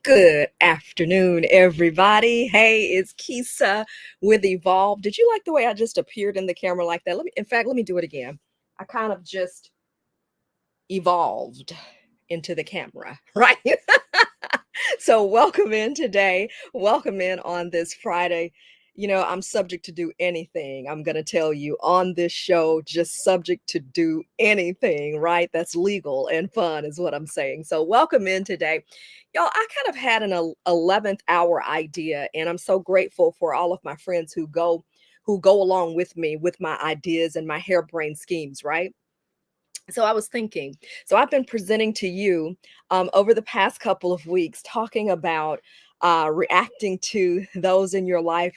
Good afternoon, everybody. Hey, it's Kisa with Evolve. Did you like the way I just appeared in the camera like that? Let me do it again. I kind of just evolved into the camera, right? So welcome in today. Welcome in on this Friday. You know, I'm subject to do anything. I'm going to tell you on this show, just subject to do anything, right? That's legal and fun is what I'm saying. So welcome in today. Y'all, I kind of had an 11th hour idea, and I'm so grateful for all of my friends who go along with me with my ideas and my harebrained schemes, right? So I was thinking, so I've been presenting to you over the past couple of weeks, talking about reacting to those in your lives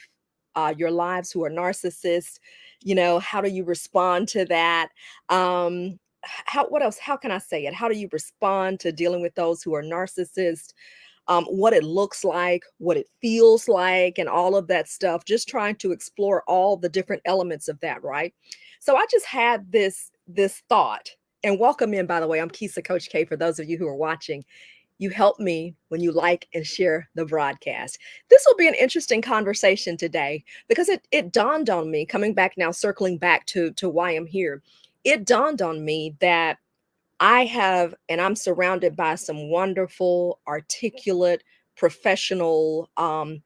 who are narcissists. You know, how do you respond to that? What else? How can I say it? How do you respond to dealing with those who are narcissists? What it looks like, what it feels like, and all of that stuff. Just trying to explore all the different elements of that, right? So I just had this thought. And welcome in, by the way. I'm Kisa Coach K. For those of you who are watching, you help me when you like and share the broadcast. This will be an interesting conversation today because it dawned on me, coming back now, circling back to why I'm here. It dawned on me that I'm surrounded by some wonderful, articulate, professional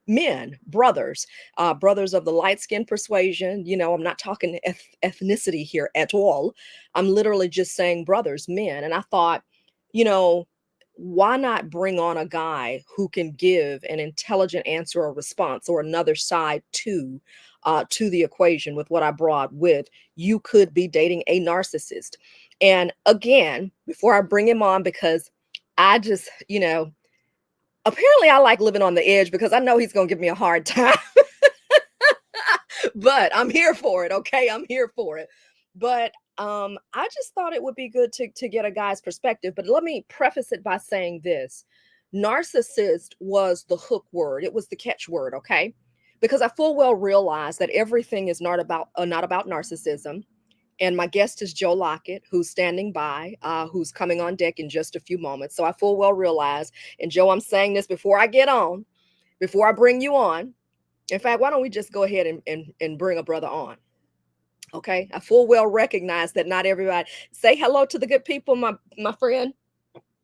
men, brothers of the light skin persuasion. You know, I'm not talking ethnicity here at all. I'm literally just saying brothers, men. And I thought, you know, why not bring on a guy who can give an intelligent answer or response or another side to the equation with what I brought with you could be dating a narcissist. And again, before I bring him on, because I just, apparently I like living on the edge because I know he's going to give me a hard time. But I'm here for it. Okay. I'm here for it. But I just thought it would be good to get a guy's perspective. But let me preface it by saying this. Narcissist was the hook word. It was the catch word. Okay. Because I full well realize that everything is not about narcissism. And my guest is Joe Lockett, who's standing by, who's coming on deck in just a few moments. So I full well realize, and Joe, I'm saying this before I bring you on. In fact, why don't we just go ahead and bring a brother on? Okay. I full well recognize that not everybody. Say hello to the good people, my friend.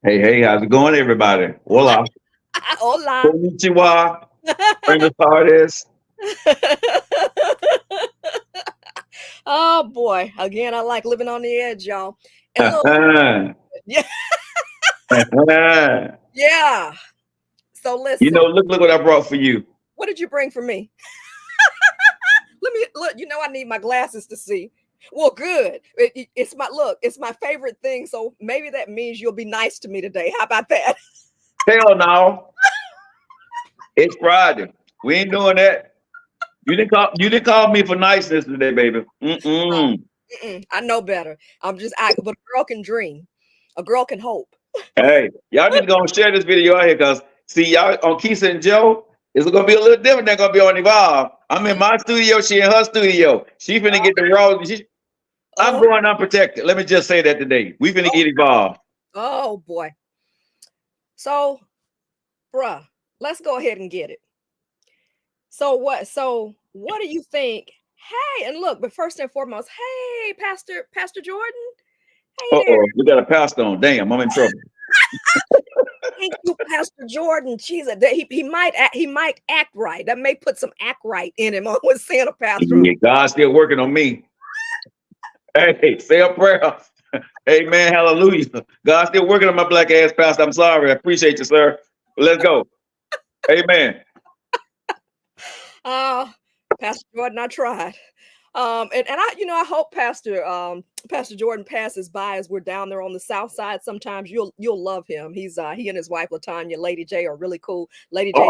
Hey, how's it going, everybody? Hola. Hola. Konnichiwa. Buenos Aires. Oh boy. Again, I like living on the edge, y'all. And look, yeah. Yeah. So listen. Look what I brought for you. What did you bring for me? Let me look. I need my glasses to see. Well, good. It's my favorite thing. So maybe that means you'll be nice to me today. How about that? Hell no. It's Friday. We ain't doing that. You didn't call me for niceness today, baby. I know better. But a girl can dream. A girl can hope. Hey, y'all need to go and share this video out here because see y'all on Kisa and Joe. It's gonna be a little different than gonna be on Evolve. I'm in my studio, she in her studio. She finna get the raw. I'm going unprotected. Let me just say that today. We finna get Evolved. Oh boy. So, bruh, let's go ahead and get it. So what do you think? Hey, and look, but first and foremost, hey, Pastor Jordan. Hey there. We got a pastor on. Damn, I'm in trouble. Thank you, Pastor Jordan. Jesus, he might act right. That may put some act right in him. I was saying a pastor. Yeah, God's still working on me. Hey, say a prayer. Amen. Hallelujah. God's still working on my black ass pastor. I'm sorry. I appreciate you, sir. But let's go. Amen. Pastor Jordan, I tried. And I hope Pastor Jordan passes by as we're down there on the south side. Sometimes you'll love him. He and his wife Latanya, Lady J, are really cool. Lady J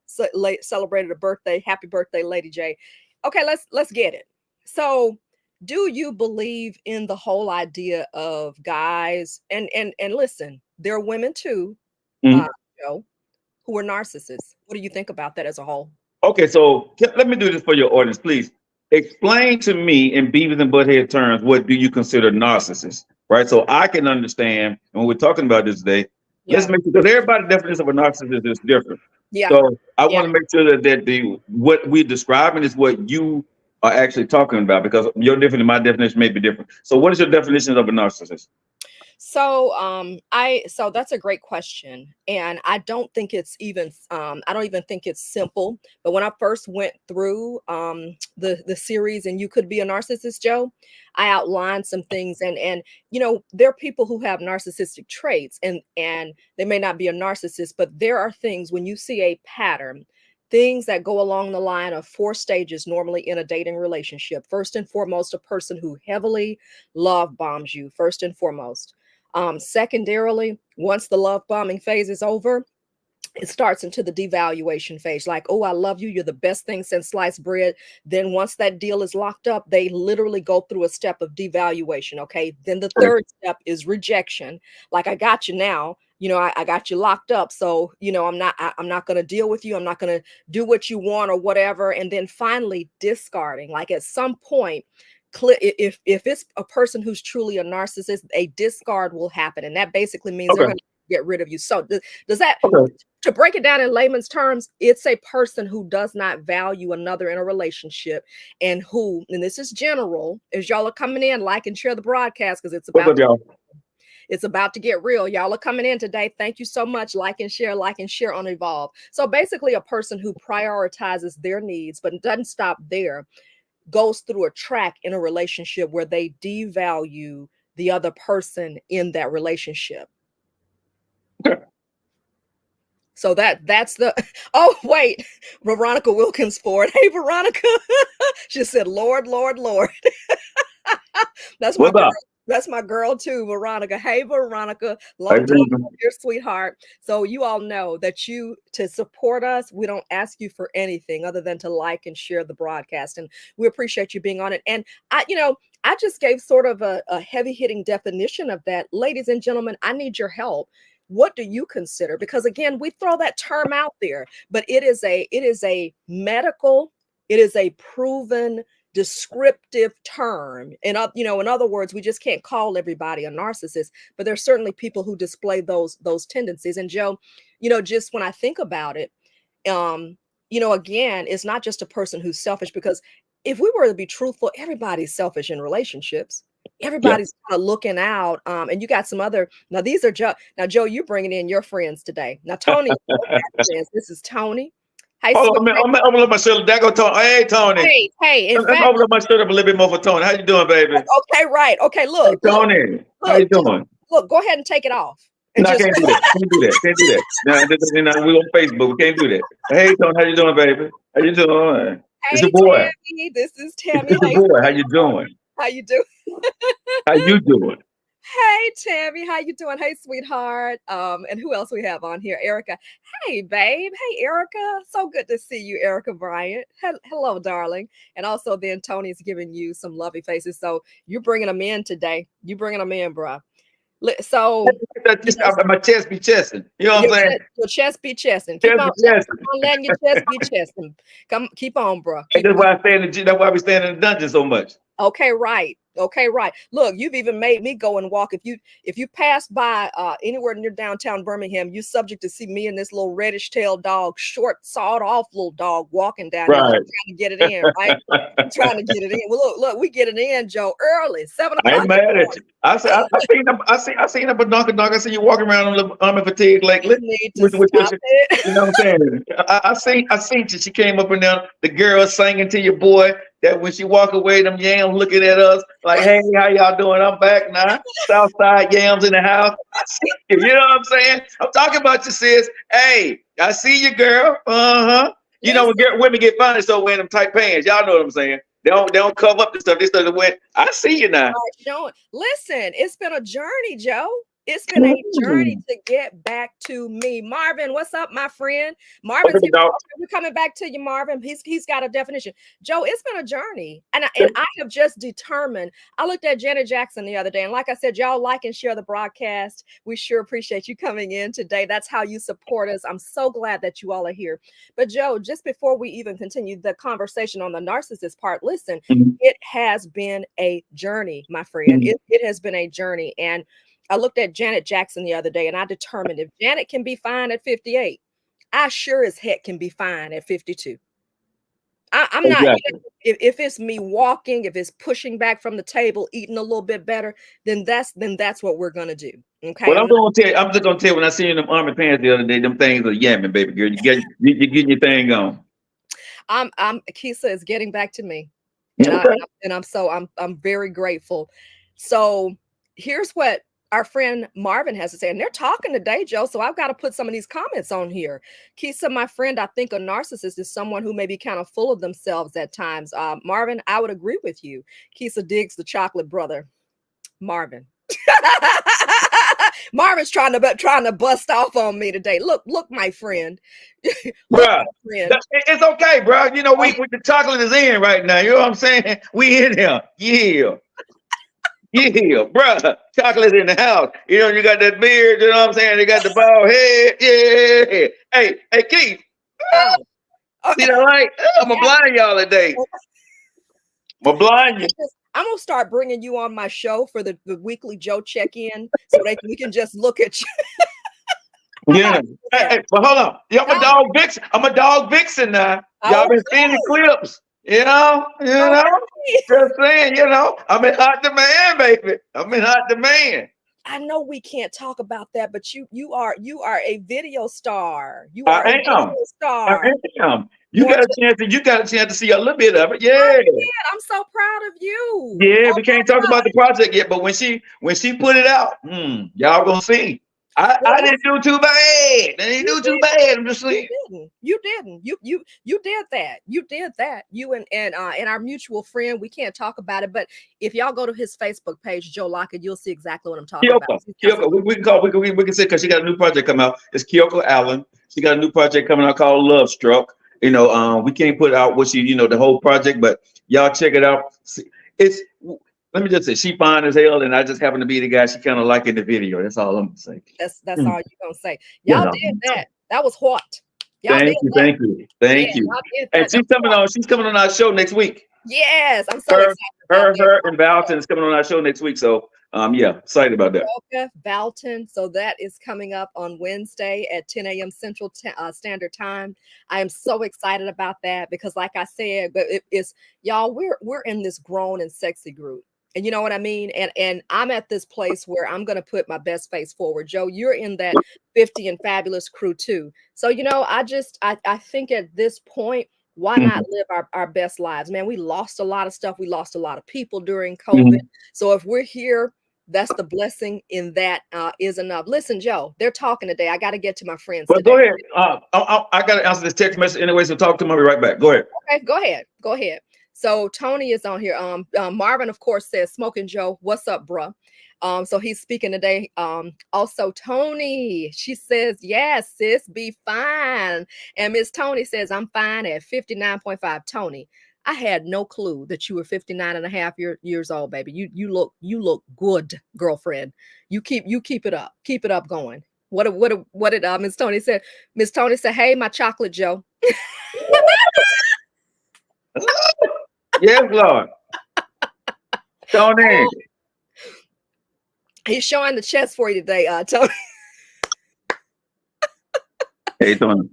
just celebrated a birthday. Happy birthday, Lady J. Okay, let's get it. So, do you believe in the whole idea of guys and listen, there are women too, Joe, who are narcissists? What do you think about that as a whole? Okay, so let me do this for your audience, please. Explain to me in Beavis and Butthead terms, what do you consider narcissist, right? So I can understand, and when we're talking about this today, Let's Yeah. make sure, because everybody's definition of a narcissist is different. Yeah. So I Yeah. want to make sure that the what we're describing is what you are actually talking about, because your definition and my definition may be different. So what is your definition of a narcissist? So that's a great question, and I don't think it's even I don't even think it's simple. But when I first went through the series, and you could be a narcissist, Joe, I outlined some things, and there are people who have narcissistic traits, and they may not be a narcissist, but there are things when you see a pattern. Things that go along the line of four stages normally in a dating relationship. First and foremost, a person who heavily love bombs you, first and foremost. Secondarily, once the love bombing phase is over, it starts into the devaluation phase. Like, oh, I love you. You're the best thing since sliced bread. Then once that deal is locked up, they literally go through a step of devaluation. Okay. Then the third step is rejection. Like, I got you now. I got you locked up. So, I'm not going to deal with you. I'm not going to do what you want or whatever. And then finally discarding. Like, at some point, if it's a person who's truly a narcissist, a discard will happen. And that basically means they're Okay. going to get rid of you. So does that, Okay. to break it down in layman's terms, it's a person who does not value another in a relationship, and this is general, as y'all are coming in, like and share the broadcast, because What's up, y'all? it's about to get real. Y'all are coming in today. Thank you so much. Like and share on Evolve. So basically, a person who prioritizes their needs but doesn't stop there, goes through a track in a relationship where they devalue the other person in that relationship. Okay. So that's the oh wait, Veronica Wilkins Ford. Hey Veronica. She said, Lord, Lord, Lord. That's my What's girl. up? That's my girl too, Veronica. Hey, Veronica, How long you time doing? here, sweetheart. So you all know that to support us, we don't ask you for anything other than to like and share the broadcast, and we appreciate you being on it. And I just gave sort of a heavy hitting definition of that, ladies and gentlemen. I need your help. What do you consider? Because again, we throw that term out there, but it is a medical, it is a proven descriptive term. And in other words, we just can't call everybody a narcissist, but there's certainly people who display those tendencies. And Joe, just when I think about it, again, it's not just a person who's selfish, because if we were to be truthful, everybody's selfish in relationships. Yeah. Everybody's kind of looking out. And you got some other, now these are Joe. Now, Joe, you're bringing in your friends today. Now, Tony, friends. This is Tony. Hey, Hold sweet. on, I'm gonna open up my shirt. There go Tony. Hey, Tony. Hey, in Let me fact, open up my shirt up a little bit more for Tony. How you doing, baby? okay, right. Okay, Hey, look, Tony. How you just doing? look, go ahead and take it off. And No, I just can't do that. Can't do that. Can't do that. No, we're on Facebook. We can't do that. Hey, Tony, how you doing, baby? How you doing? It's your hey boy. Tammy, this is Tammy. It's your Hey, boy. How you doing? how you doing? How you doing? Hey Tammy, how you doing? Hey, sweetheart. And who else we have on here? Erica. Hey, babe. Hey, Erica. So good to see you, Erica Bryant. Hello, darling. And also, then Tony's giving you some lovely faces. So you're bringing them in today. You bringing them in, bruh. So, Just my chest be chesting. You know what I'm your saying? chest be chesting. Chest be chesting. Keep on letting your chest be chesting. Keep on, bro. That's why I stay in the. That's why we stand in the dungeon so much. Okay, right. Okay, right. Look, you've even made me go and walk. If you pass by anywhere near downtown Birmingham, you're subject to see me and this little reddish tailed dog, short, sawed off little dog, walking down here, Right. trying to get it in, right? Trying to get it in. Well, look, we get it in, Joe, early, 7 I o'clock. ain't mad at you. I seen up a dog. I see you walking around on the army fatigue lately. You need to stop it. You know what I'm saying? I seen you. She came up and down. The girl singing to your boy. That when she walk away, them yams looking at us like, "Hey, how y'all doing? I'm back now. Southside yams in the house." I see you. You know what I'm saying? I'm talking about you, sis. Hey, I see you, girl. You know when women get funny, so wearing them tight pants. Y'all know what I'm saying? They don't cover up the stuff. They start to wear. I see you now. Listen, it's been a journey, Joe. It's been a journey to get back to me. Marvin, what's up, my friend? Marvin's here. We're coming back to you, Marvin. He's got a definition. Joe, it's been a journey. And I have just determined. I looked at Janet Jackson the other day, and like I said, y'all like and share the broadcast. We sure appreciate you coming in today. That's how you support us. I'm so glad that you all are here. But Joe, just before we even continue the conversation on the narcissist part, listen, it has been a journey, my friend. It has been a journey. And I looked at Janet Jackson the other day, and I determined if Janet can be fine at 58, I sure as heck can be fine at 52. I'm not, Exactly. if it's me walking, if it's pushing back from the table, eating a little bit better, then that's what we're gonna do. Okay. What I'm going to tell you, I'm just going to tell you, when I seen them army pants the other day, them things are yamming, baby girl. You're getting your thing on. I'm Kisa is getting back to me. Okay. I'm very grateful. So here's what our friend Marvin has to say, and they're talking today, Joe. So I've got to put some of these comments on here. Kisa, my friend, I think a narcissist is someone who may be kind of full of themselves at times. Marvin, I would agree with you. Kisa digs the chocolate brother. Marvin. Marvin's trying to bust off on me today. Look, my friend. Bruh, it's okay, bro. You know, the chocolate is in right now. You know what I'm saying? We in here. Yeah, bruh. Chocolate's in the house. You know, you got that beard, you know what I'm saying? You got the bald head. Yeah. Hey, Keith. See that light? I'm gonna blind y'all today. I'm gonna blind you. I'm gonna start bringing you on my show for the weekly Joe check-in, so we can just look at you. Yeah. Hey, but hold on. Yeah, I'm a dog vixen. I'm a dog vixen now. Y'all been seeing the clips. You know. Just saying. You know, I'm in hot demand, baby. I'm in hot demand. I know we can't talk about that, but you are a video star. You I are a video star. I am. You got a chance to see a little bit of it. Yeah. I'm so proud of you. Yeah, we can't talk about the project yet, but when she put it out, y'all gonna see. I didn't do too bad. I didn't do too bad. I'm just saying. You didn't. You did that. You did that. You and our mutual friend. We can't talk about it, but if y'all go to his Facebook page, Joe Lockett, you'll see exactly what I'm talking about. Kyoko. We can say, because she got a new project coming out. It's Kyoko Allen. She got a new project coming out called Love Struck. You know, we can't put out what she, the whole project, but y'all check it out. Let me just say, she fine as hell, and I just happen to be the guy she kind of like in the video. That's all I'm gonna say. That's all you're gonna say. Y'all did that. That was hot. Thank you. And she's coming on our show next week. Yes, I'm so excited. Her and Valton is coming on our show next week. So excited about that. Valton. So that is coming up on Wednesday at 10 a.m. Central Standard Time. I am so excited about that because, like I said, but it's y'all. We're in this grown and sexy group. And you know what I mean? And I'm at this place where I'm going to put my best face forward. Joe, you're in that 50 and fabulous crew too. So, I think at this point, why not live our best lives? Man, we lost a lot of stuff. We lost a lot of people during COVID. So if we're here, that's the blessing in that is enough. Listen, Joe, they're talking today. I got to get to my friends. Well, go ahead. I got to answer this text message anyway, so talk to them. I'll be right back. Go ahead. Okay, go ahead. So Tony is on here. Marvin, of course, says, "Smoking Joe, what's up, bruh?" So he's speaking today. Also, Tony, she says, "Yes, sis, be fine." And Miss Tony says, "I'm fine at 59.5." Tony, I had no clue that you were 59 and a half years old, baby. You look good, girlfriend. You keep it up. Keep it up going. What did Miss Tony said? Miss Tony said, "Hey, my chocolate Joe." Yes, Lord. Tony. He's showing the chest for you today, Tony. Hey, Tony.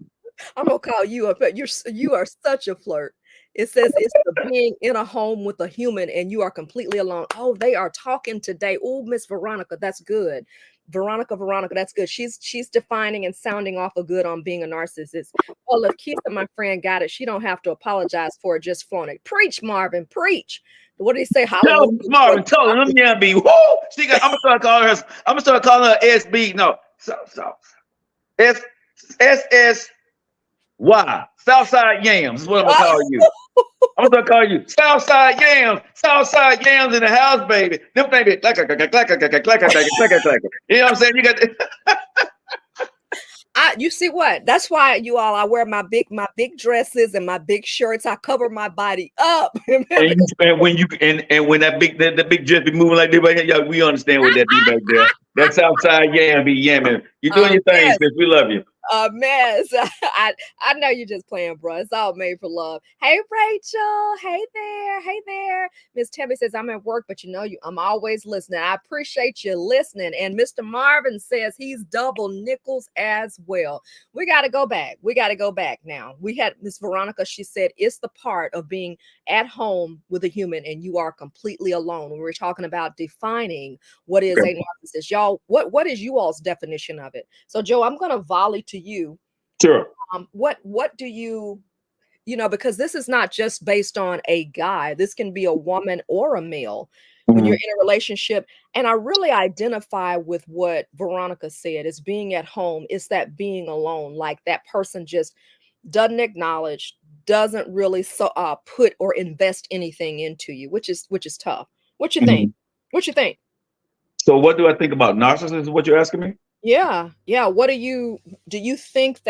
I'm gonna call you up. You are such a flirt. It says it's the being in a home with a human and you are completely alone. Oh, they are talking today. Oh, Miss Veronica, that's good. Veronica, that's good. She's defining and sounding awful good on being a narcissist. Well, if Keith and my friend got it, she don't have to apologize for it. Just flaunt it. Preach, Marvin, preach. What did he say? No, Marvin, tell her them young be. Woo! I'm gonna start calling her SB. No, SSY. Southside Yams is what I'm gonna call you. I'm gonna call you Southside Yams. Southside Yams in the house, baby. Them things be clack. You know what I'm saying? You got. You see what? That's why I wear my big dresses and my big shirts. I cover my body up. and when that big dress be moving like that, we understand what that be back there. That Southside Yam be yamming. You doing your thing, sis. We love you. a mess. I know you're just playing, bro. It's all made for love. Hey, Rachel. Hey there. Hey there. Miss Tebby says I'm at work, but you know you. I'm always listening. I appreciate you listening. And Mr. Marvin says he's double nickels as well. We got to go back. We got to go back now. We had Miss Veronica. She said it's the part of being at home with a human and you are completely alone. We were talking about defining what is Okay. a narcissist. Y'all, what is you all's definition of it? So, Joe, I'm going to volley to you. Sure. What do you, because this is not just based on a guy. This can be a woman or a male when you're in a relationship. And I really identify with what Veronica said is being at home. It's that being alone, like that person just doesn't acknowledge, doesn't really put or invest anything into you, which is tough. What you think? What you think? So what do I think about narcissists is what you're asking me? Yeah. What do you think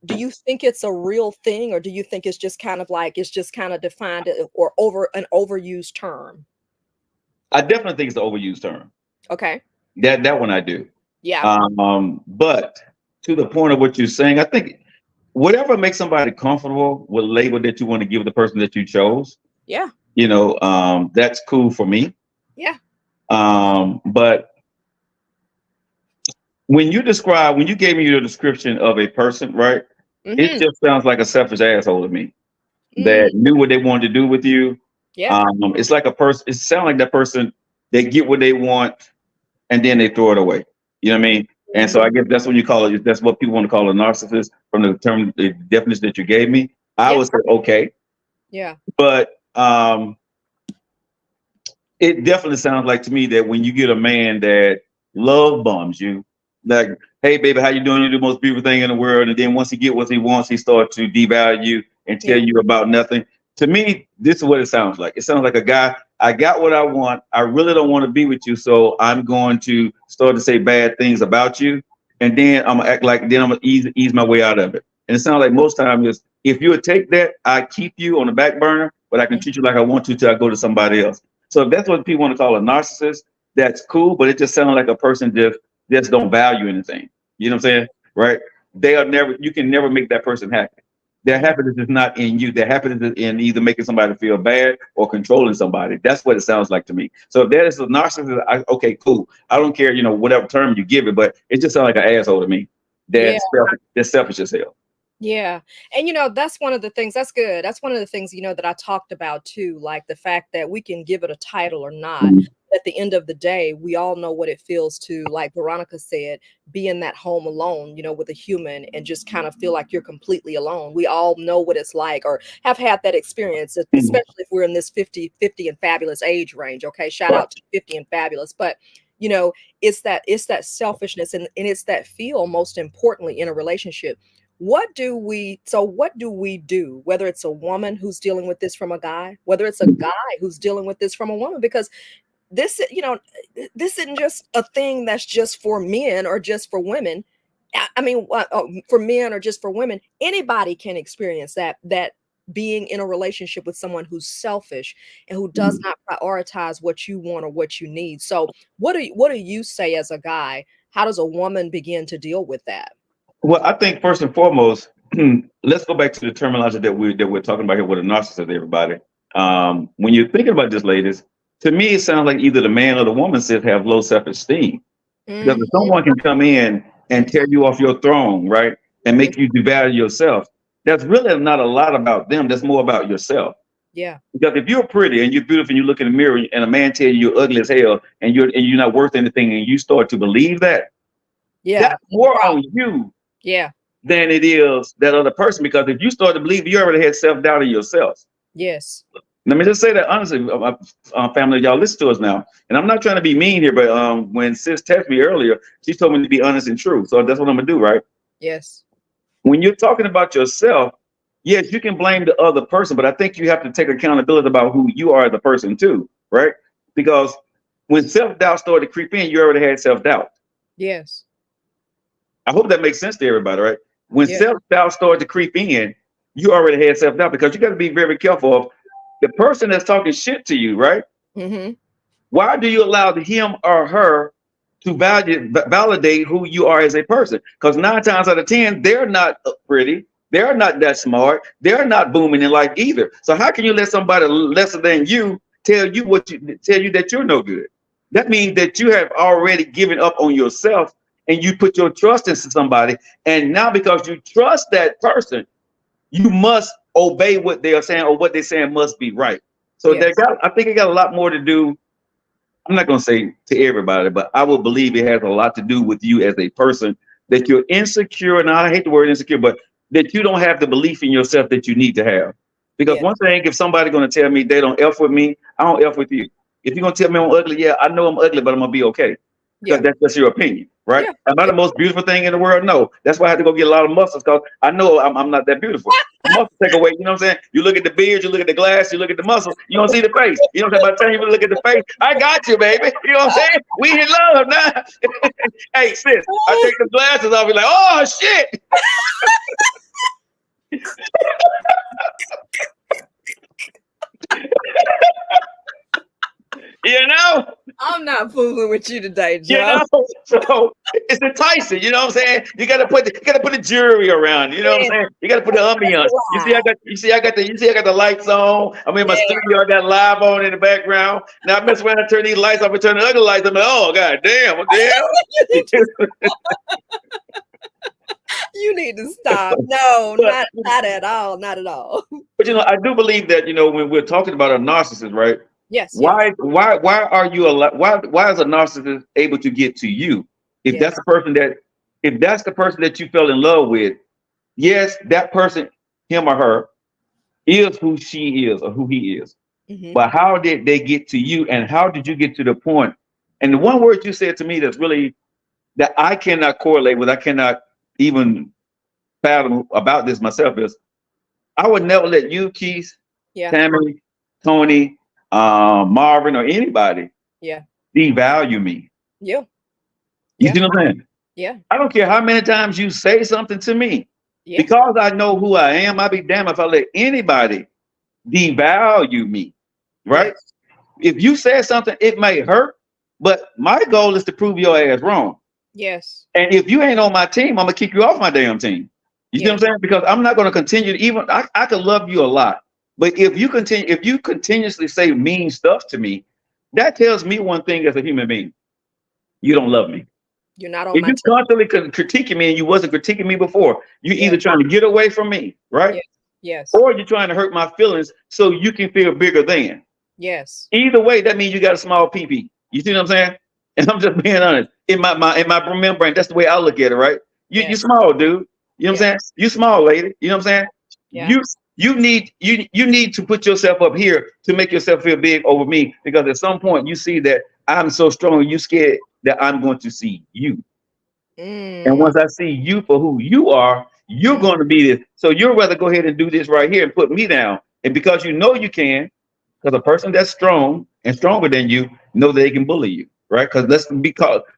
do you think it's a real thing, or do you think it's just kind of like it's just kind of defined or over an overused term? I definitely think it's an overused term. Okay. That one I do. Yeah. But to the point of what you're saying, I think whatever makes somebody comfortable with label that you want to give the person that you chose, Yeah. That's cool for me. Yeah. But when you gave me your description of a person, right? It just sounds like a selfish asshole to me that knew what they wanted to do with you. Yeah. It's like a person. It sounds like that person. They get what they want and then they throw it away. You know what I mean? And so I guess that's what you call it. That's what people want to call a narcissist from the definition that you gave me. I would say okay. Yeah. But it definitely sounds like to me that when you get a man that love bombs you, like, hey baby, how you doing? You're the most beautiful thing in the world. And then once he get what he wants, he starts to devalue you and tell you about nothing. To me, this is what it sounds like. It sounds like a guy, I got what I want. I really don't want to be with you. So I'm going to start to say bad things about you. And then I'm gonna act like, then I'm gonna ease my way out of it. And it sounds like most times is if you would take that, I keep you on the back burner, but I can treat you like I want to till I go to somebody else. So if that's what people want to call a narcissist, that's cool, but it just sounds like a person just don't value anything. You know what I'm saying? Right? You can never make that person happy. Their happiness is not in you. Their happiness is in either making somebody feel bad or controlling somebody. That's what it sounds like to me. So if that is a narcissist, okay, cool. I don't care, whatever term you give it, but it just sounds like an asshole to me. That's selfish as hell. Yeah. And that's one of the things that's good. That's one of the things, that I talked about too, like the fact that we can give it a title or not. At the end of the day, we all know what it feels to, like Veronica said, be in that home alone, with a human and just kind of feel like you're completely alone. We all know what it's like or have had that experience, especially if we're in this 50 and fabulous age range. Okay. Shout out to 50 and fabulous. But it's that selfishness and it's that feel, most importantly, in a relationship. What do we do, whether it's a woman who's dealing with this from a guy, whether it's a guy who's dealing with this from a woman? Because this isn't just a thing that's just for men or just for women. I mean, for men or just for women, anybody can experience that being in a relationship with someone who's selfish and who does not prioritize what you want or what you need. So what do you say as a guy? How does a woman begin to deal with that? Well, I think first and foremost, let's go back to the terminology that we're talking about here with a narcissist, everybody. When you're thinking about this, ladies, to me, it sounds like either the man or the woman says have low self-esteem. Because if someone can come in and tear you off your throne, right, and make you devalue yourself, that's really not a lot about them. That's more about yourself. Yeah. Because if you're pretty and you're beautiful and you look in the mirror and a man tells you you're ugly as hell and you're not worth anything and you start to believe that, that's more on you than it is that other person. Because if you start to believe, you already had self-doubt in yourself. Yes. Let me just say that honestly, family, y'all listen to us now. And I'm not trying to be mean here, but when sis texted me earlier, she told me to be honest and true. So that's what I'm gonna do, right? Yes. When you're talking about yourself, yes, you can blame the other person, but I think you have to take accountability about who you are as a person too, right? Because when self-doubt started to creep in, you already had self-doubt. Yes. I hope that makes sense to everybody, right? When self-doubt started to creep in, you already had self-doubt, because you got to be very careful of the person that's talking shit to you, right? Why do you allow him or her to validate who you are as a person. Because 9 times out of 10, they're not pretty. They're not that smart. They're not booming in life either. So how can you let somebody lesser than you tell you that you're no good? That means that you have already given up on yourself and you put your trust into somebody. And now because you trust that person, you must obey what they are saying, or what they're saying must be right. So Yes. I think it got a lot more to do. I'm not going to say to everybody, but I will believe it has a lot to do with you as a person, that you're insecure. And I hate the word insecure, but that you don't have the belief in yourself that you need to have. Because Yes. one thing, if somebody going to tell me they don't F with me, I don't F with you. If you're going to tell me I'm ugly, yeah, I know I'm ugly, but I'm going to be okay. Because Yeah. that's just your opinion, right? Yeah. Am I the most beautiful thing in the world? No. That's why I had to go get a lot of muscles, because I know I'm not that beautiful. The muscles take away, you know what I'm saying? You look at the beard, you look at the glass, you look at the muscle, you don't see the face. You know what I'm saying? By the time you look at the face, I got you, baby. You know what I'm saying? We in love now. Hey, sis, I take the glasses off, be like, oh, shit. You know? I'm not fooling with you today, Joe. You know, so it's enticing. You know what I'm saying? You gotta put the jewelry around. You know what I'm saying? You gotta put the ambiance. You see, I got the lights on. I'm in my studio. I got live on in the background. Now I mess around and turn these lights off and turn the other lights. I'm like, oh god damn, what the hell? You need to stop. No, But, not at all. Not at all. but I do believe that when we're talking about a narcissist, right? Yes. Why are you why is a narcissist able to get to you? If that's the person that you fell in love with, yes, that person, him or her, is who she is or who he is. Mm-hmm. But how did they get to you, and how did you get to the point? And the one word you said to me that I cannot correlate with, I cannot even fathom about this myself, is I would never let you, Keith, Tammy, Tony, Marvin, or anybody devalue me. Yeah. You see what I'm saying? Yeah. I don't care how many times you say something to me. Yeah. Because I know who I am, I'd be damned if I let anybody devalue me. Right? Yes. If you say something, it may hurt, but my goal is to prove your ass wrong. Yes. And if you ain't on my team, I'm gonna kick you off my damn team. You see what I'm saying? Because I'm not gonna continue to I could love you a lot. But if you continuously say mean stuff to me, that tells me one thing as a human being: you don't love me. You're not on if you constantly critiquing me and you wasn't critiquing me before, you either trying to get away from me, right? Yes. Or you're trying to hurt my feelings so you can feel bigger than. Yes. Either way, that means you got a small pee-pee. You see what I'm saying? And I'm just being honest. In my membrane, that's the way I look at it, right? You small, dude. You know what I'm saying? You small, lady. You know what I'm saying? Yeah. You need to put yourself up here to make yourself feel big over me, because at some point you see that I'm so strong, you scared that I'm going to see you. And once I see you for who you are, you're going to be this. So you'd rather go ahead and do this right here and put me down. And because you know you can, because a person that's strong and stronger than you know they can bully you, right? Because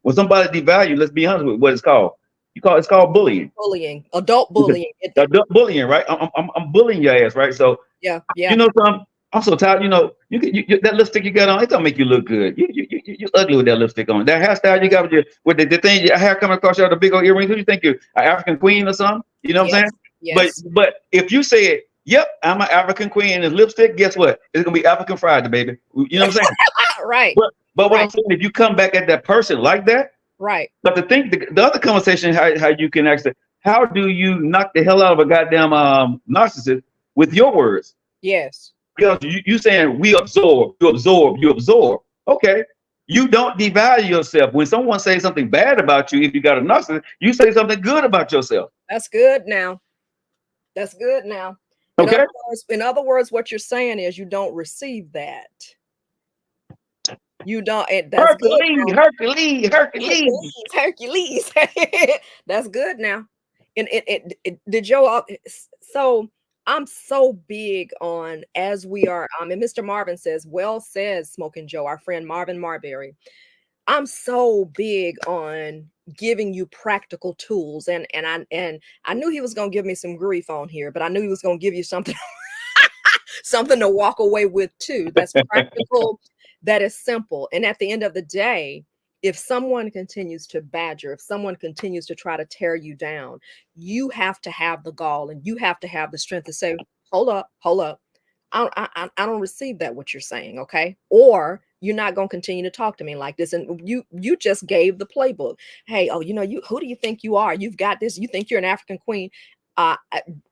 when somebody devalues, let's be honest with what it's called. It's called bullying. Bullying, adult bullying. Adult bullying, right? I'm bullying your ass, right? So yeah. You know something? I'm so tired. You know, that lipstick you got on, it don't make you look good. You ugly with that lipstick on. That hairstyle you got with the thing, your hair coming across, you the big old earrings. Who you think you're, an African queen or something? You know what I'm saying? Yes. But if you say it, yep, I'm an African queen in this lipstick, guess what? It's gonna be African Friday, baby. You know what I'm saying? Right. But what I'm saying, if you come back at that person like that, right. But the other conversation, how you can actually, how do you knock the hell out of a goddamn narcissist with your words? Yes. Because you saying you absorb. Okay. You don't devalue yourself. When someone says something bad about you, if you got a narcissist, you say something good about yourself. That's good now. That's good now. Okay. In other words, what you're saying is you don't receive that. You don't. That's Hercules. That's good now. And did Joe? So I'm so big on, as we are. And Mr. Marvin says, well says Smoking Joe, our friend Marvin Marbury. I'm so big on giving you practical tools, and I knew he was gonna give me some grief on here, but I knew he was gonna give you something, something to walk away with too. That's practical. That is simple. And at the end of the day, if someone continues to badger, if someone continues to try to tear you down, you have to have the gall and you have to have the strength to say, hold up, hold up. I don't receive that what you're saying, okay? Or you're not going to continue to talk to me like this. And you just gave the playbook. Hey, oh, you who do you think you are? You've got this. You think you're an African queen? Uh,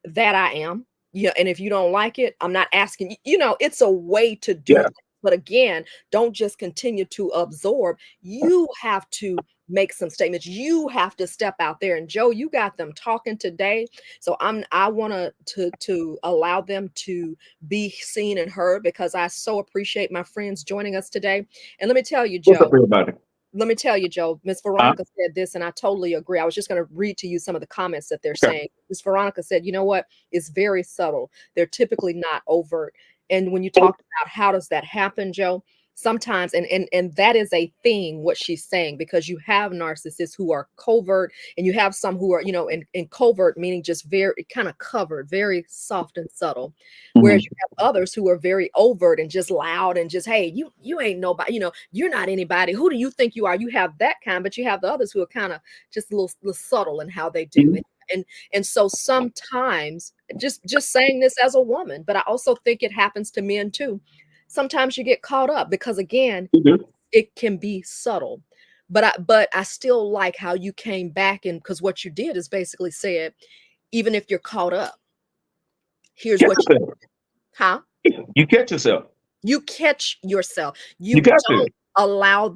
that I am. Yeah, and if you don't like it, I'm not asking. It's a way to do Yeah. that. But again, don't just continue to absorb. You have to make some statements. You have to step out there. And Joe, you got them talking today. So I want to allow them to be seen and heard, because I so appreciate my friends joining us today. And let me tell you, What's up, Joe, everybody? Miss Veronica said this, and I totally agree. I was just going to read to you some of the comments that they're saying. Miss Veronica said, you know what? It's very subtle. They're typically not overt. And when you talked about how does that happen, Joe, sometimes, and that is a thing, what she's saying, because you have narcissists who are covert, and you have some who are, in covert, meaning just very kind of covered, very soft and subtle. Whereas you have others who are very overt and just loud and just, hey, you ain't nobody, you're not anybody. Who do you think you are? You have that kind, but you have the others who are kind of just a little subtle in how they do it. And so sometimes, just saying this as a woman, but I also think it happens to men too. Sometimes you get caught up because, again, it can be subtle. But I still like how you came back, and because what you did is basically said, even if you're caught up, here's what you do. Huh? You catch yourself. You catch yourself. You got don't to allow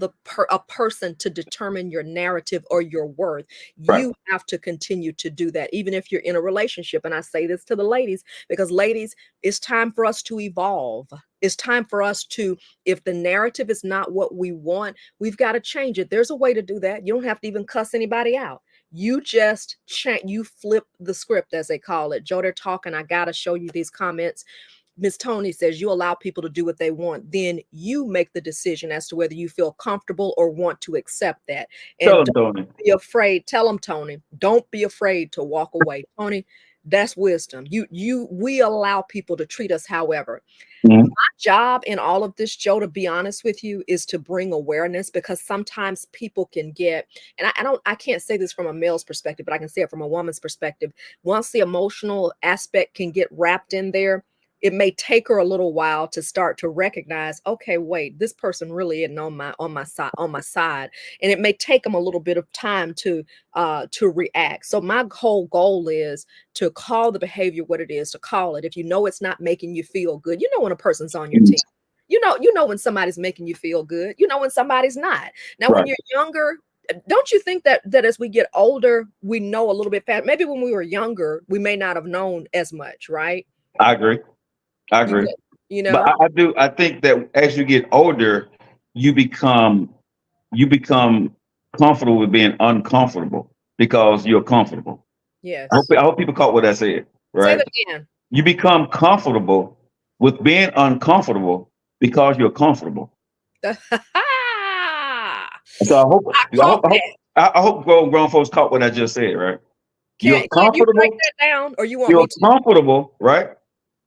a person to determine your narrative or your worth. You have to continue to do that, even if you're in a relationship. And I say this to the ladies, because ladies, it's time for us to evolve. It's time for us to, if the narrative is not what we want, we've got to change it. There's a way to do that. You don't have to even cuss anybody out. You just you flip the script, as they call it. Joe, they're talking. I got to show you these comments. Miss Tony says, you allow people to do what they want. Then you make the decision as to whether you feel comfortable or want to accept that. And tell them, Tony. Be afraid. Tell them, Tony. Don't be afraid to walk away. Tony, that's wisdom. We allow people to treat us however. My job in all of this, Joe, to be honest with you, is to bring awareness, because sometimes people can get, and I can't say this from a male's perspective, but I can say it from a woman's perspective. Once the emotional aspect can get wrapped in there, it may take her a little while to start to recognize, okay, wait, this person really isn't on my side. And it may take them a little bit of time to react. So my whole goal is to call the behavior what it is, to call it. If you know it's not making you feel good, when a person's on your team. You know when somebody's making you feel good. You know when somebody's not. Now, when you're younger, don't you think that as we get older, we know a little bit better? Maybe when we were younger, we may not have known as much, right? I agree. But I do. I think that as you get older, you become comfortable with being uncomfortable because you're comfortable. Yes. I hope people caught what I said. Right. Say that again. You become comfortable with being uncomfortable because you're comfortable. So I hope grown folks caught what I just said. Right. You're comfortable. You break that down, or you want you're me to? Comfortable, right?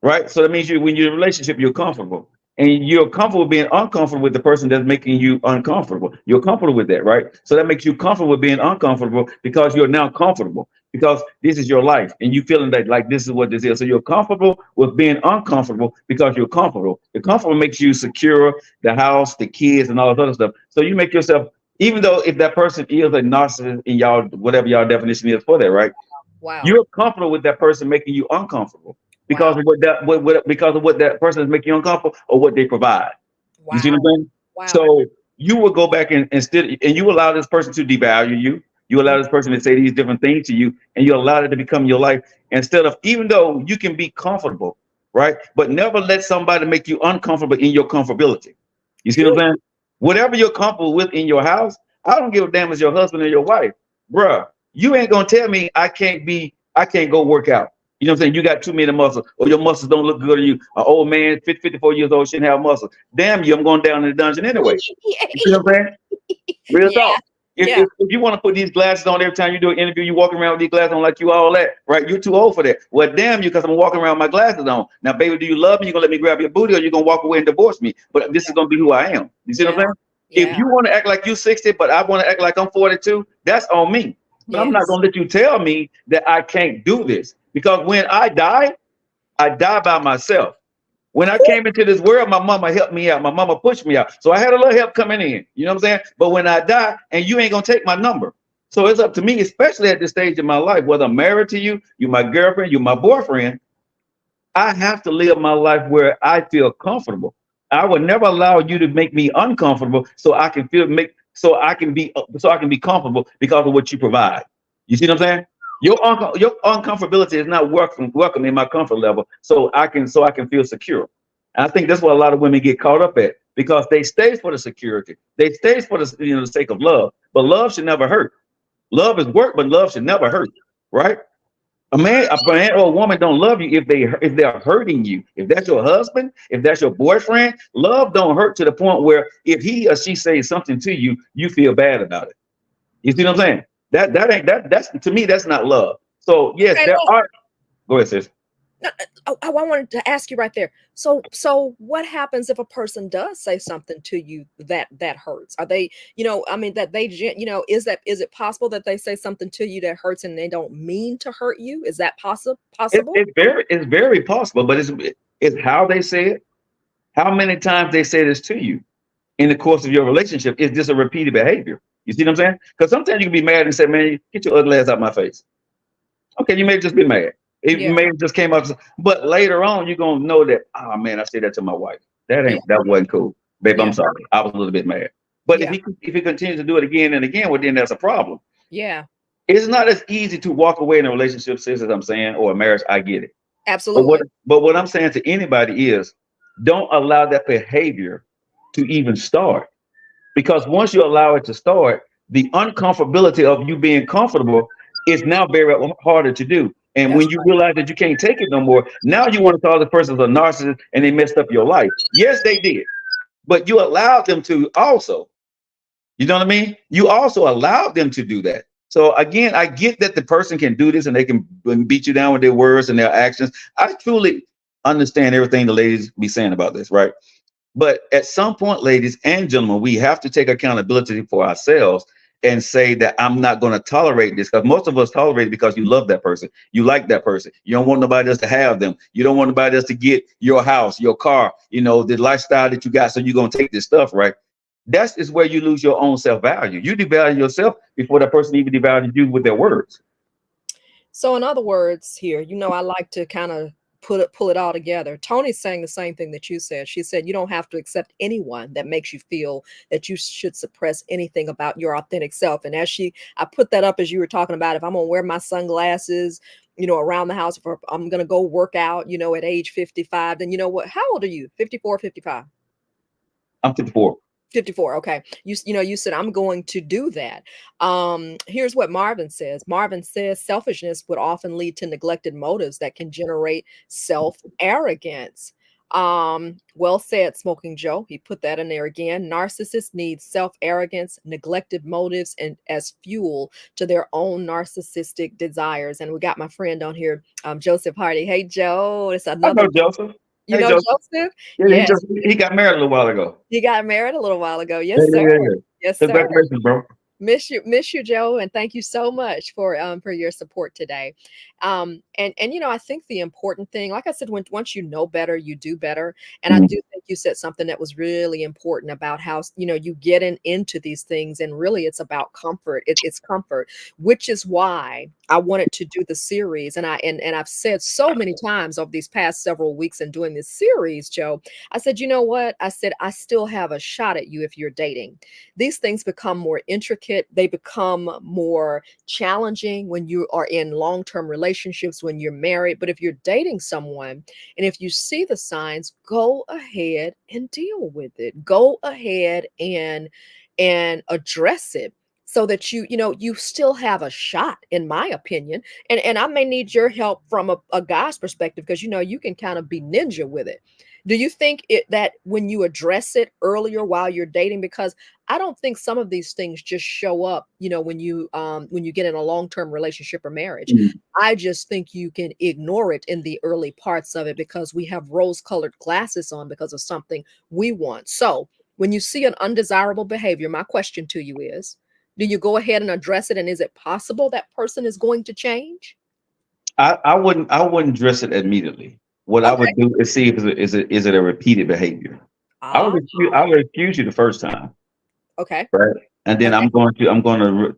Right. So that means when you're in a relationship, you're comfortable. And you're comfortable being uncomfortable with the person that's making you uncomfortable. You're comfortable with that, right? So that makes you comfortable with being uncomfortable because you're now comfortable, because this is your life and you feeling that like this is what this is. So you're comfortable with being uncomfortable because you're comfortable. The comfortable makes you secure, the house, the kids, and all this other stuff. So you make yourself, even though if that person is a narcissist in y'all, whatever y'all definition is for that, right? Wow. You're comfortable with that person making you uncomfortable. Because of because of what that person is making you uncomfortable or what they provide. Wow. You see what I'm saying? Wow. So you will go back and you allow this person to devalue you. You allow this person to say these different things to you, and you allow it to become your life instead of, even though you can be comfortable, right? But never let somebody make you uncomfortable in your comfortability. You see what I'm saying? Whatever you're comfortable with in your house, I don't give a damn as your husband or your wife, bruh. You ain't gonna tell me I can't go work out. You know what I'm saying? You got too many muscles, or your muscles don't look good on you. An old man, 54 years old, shouldn't have muscles. Damn you, I'm going down in the dungeon anyway. You see what I'm saying? Real talk. If you want to put these glasses on every time you do an interview, you walking around with these glasses on like you all that, right? You're too old for that. Well, damn you, because I'm walking around with my glasses on. Now, baby, do you love me? You gonna let me grab your booty, or you gonna walk away and divorce me? But this is gonna be who I am. You see what I'm saying? If Yeah. you want to act like you're 60, but I want to act like I'm 42, that's on me. But I'm not Yes. going to let you tell me that I can't do this. Because when I die by myself. When I came into this world, my mama helped me out. My mama pushed me out. So I had a little help coming in. You know what I'm saying? But when I die, and you ain't going to take my number. So it's up to me, especially at this stage in my life, whether I'm married to you, you my girlfriend, you my boyfriend, I have to live my life where I feel comfortable. I would never allow you to make me uncomfortable so I can so I can be comfortable because of what you provide. You see what I'm saying? Your uncomfortability is not welcome in my comfort level, so I can feel secure. And I think that's what a lot of women get caught up at because they stay for the security. They stay for the sake of love, but love should never hurt. Love is work, but love should never hurt, right? A man or a woman don't love you if they're hurting you. If that's your husband, if that's your boyfriend, love don't hurt to the point where if he or she says something to you, you feel bad about it. You see what I'm saying? That ain't that's to me that's not love. So yes, Okay. there are. Go ahead, sis. No, I wanted to ask you right there. So what happens if a person does say something to you that hurts? Are they, I mean, that they, is it possible that they say something to you that hurts and they don't mean to hurt you? Is that possible? It's very possible, but it's how they say it. How many times they say this to you in the course of your relationship? Is this a repeated behavior? You see what I'm saying? Because sometimes you can be mad and say, "Man, get your ugly ass out my face." Okay, you may just be mad. It Yeah, may have just came up, but later on you're gonna know that. Oh man, I said that to my wife. yeah, That wasn't cool, babe. yeah, I'm sorry. I was a little bit mad. But yeah, if he continues to do it again and again, well then that's a problem. yeah. It's not as easy to walk away in a relationship, sis, as I'm saying, or a marriage. I get it. But Absolutely. what I'm saying to anybody is, don't allow that behavior to even start. Because once you allow it to start, the uncomfortability of you being comfortable is now very harder to do. And That's when you realize that you can't take it no more, now you want to call the person a narcissist and they messed up your life. Yes, they did, but you allowed them to also. You know what I mean? You also allowed them to do that. So again, I get that the person can do this and they can beat you down with their words and their actions. I truly understand everything the ladies be saying about this, right? But at some point, ladies and gentlemen, we have to take accountability for ourselves and say that I'm not going to tolerate this, because most of us tolerate it because you love that person. You like that person. You don't want nobody else to have them. You don't want nobody else to get your house, your car, the lifestyle that you got. So you're going to take this stuff, right? That is where you lose your own self-value. You devalue yourself before that person even devalues you with their words. So in other words here, I like to kind of pull it all together. Tony's saying the same thing that you said. She said you don't have to accept anyone that makes you feel that you should suppress anything about your authentic self. And I put that up as you were talking about, if I'm gonna wear my sunglasses, around the house, if I'm gonna go work out, at age 55, then you know what? How old are you? 54, 55? I'm 54. 54. Okay. You said I'm going to do that. Here's what Marvin says. Marvin says selfishness would often lead to neglected motives that can generate self-arrogance. Well said, Smoking Joe. He put that in there again. Narcissists need self-arrogance, neglected motives, and as fuel to their own narcissistic desires. And we got my friend on here, Joseph Hardy. Hey Joe, it's I another. know Joseph. You Hey, know Joseph. Joseph? Yeah, Yes. he got married a little while ago. You got married a little while ago. Yeah, Yes, yeah, sir. yeah, yeah. Yes, sir. Congratulations, bro. Miss you, Joe, and thank you so much for your support today. And I think the important thing, like I said, once you know better, you do better. And I Mhm. do think you said something that was really important about how you get into these things, and really it's about comfort. It's comfort, which is why I wanted to do the series. And I've said so many times over these past several weeks in doing this series, Joe. I said, you know what? I said I still have a shot at you if you're dating. These things become more intricate. They become more challenging when you are in long-term relationships, when you're married. But if you're dating someone and if you see the signs, go ahead and deal with it. Go ahead and address it so that you still have a shot, in my opinion. And I may need your help from a guy's perspective, because you can kind of be ninja with it. Do you think that when you address it earlier while you're dating, because I don't think some of these things just show up, when you get in a long-term relationship or marriage. Mhm. I just think you can ignore it in the early parts of it because we have rose-colored glasses on because of something we want. So When you see an undesirable behavior, my question to you is, do you go ahead and address it? And is it possible that person is going to change? I wouldn't address it immediately. What I would Okay. do is see if is it a repeated behavior. Ah, I would excuse you the first time, okay. right? And then Okay. I'm going to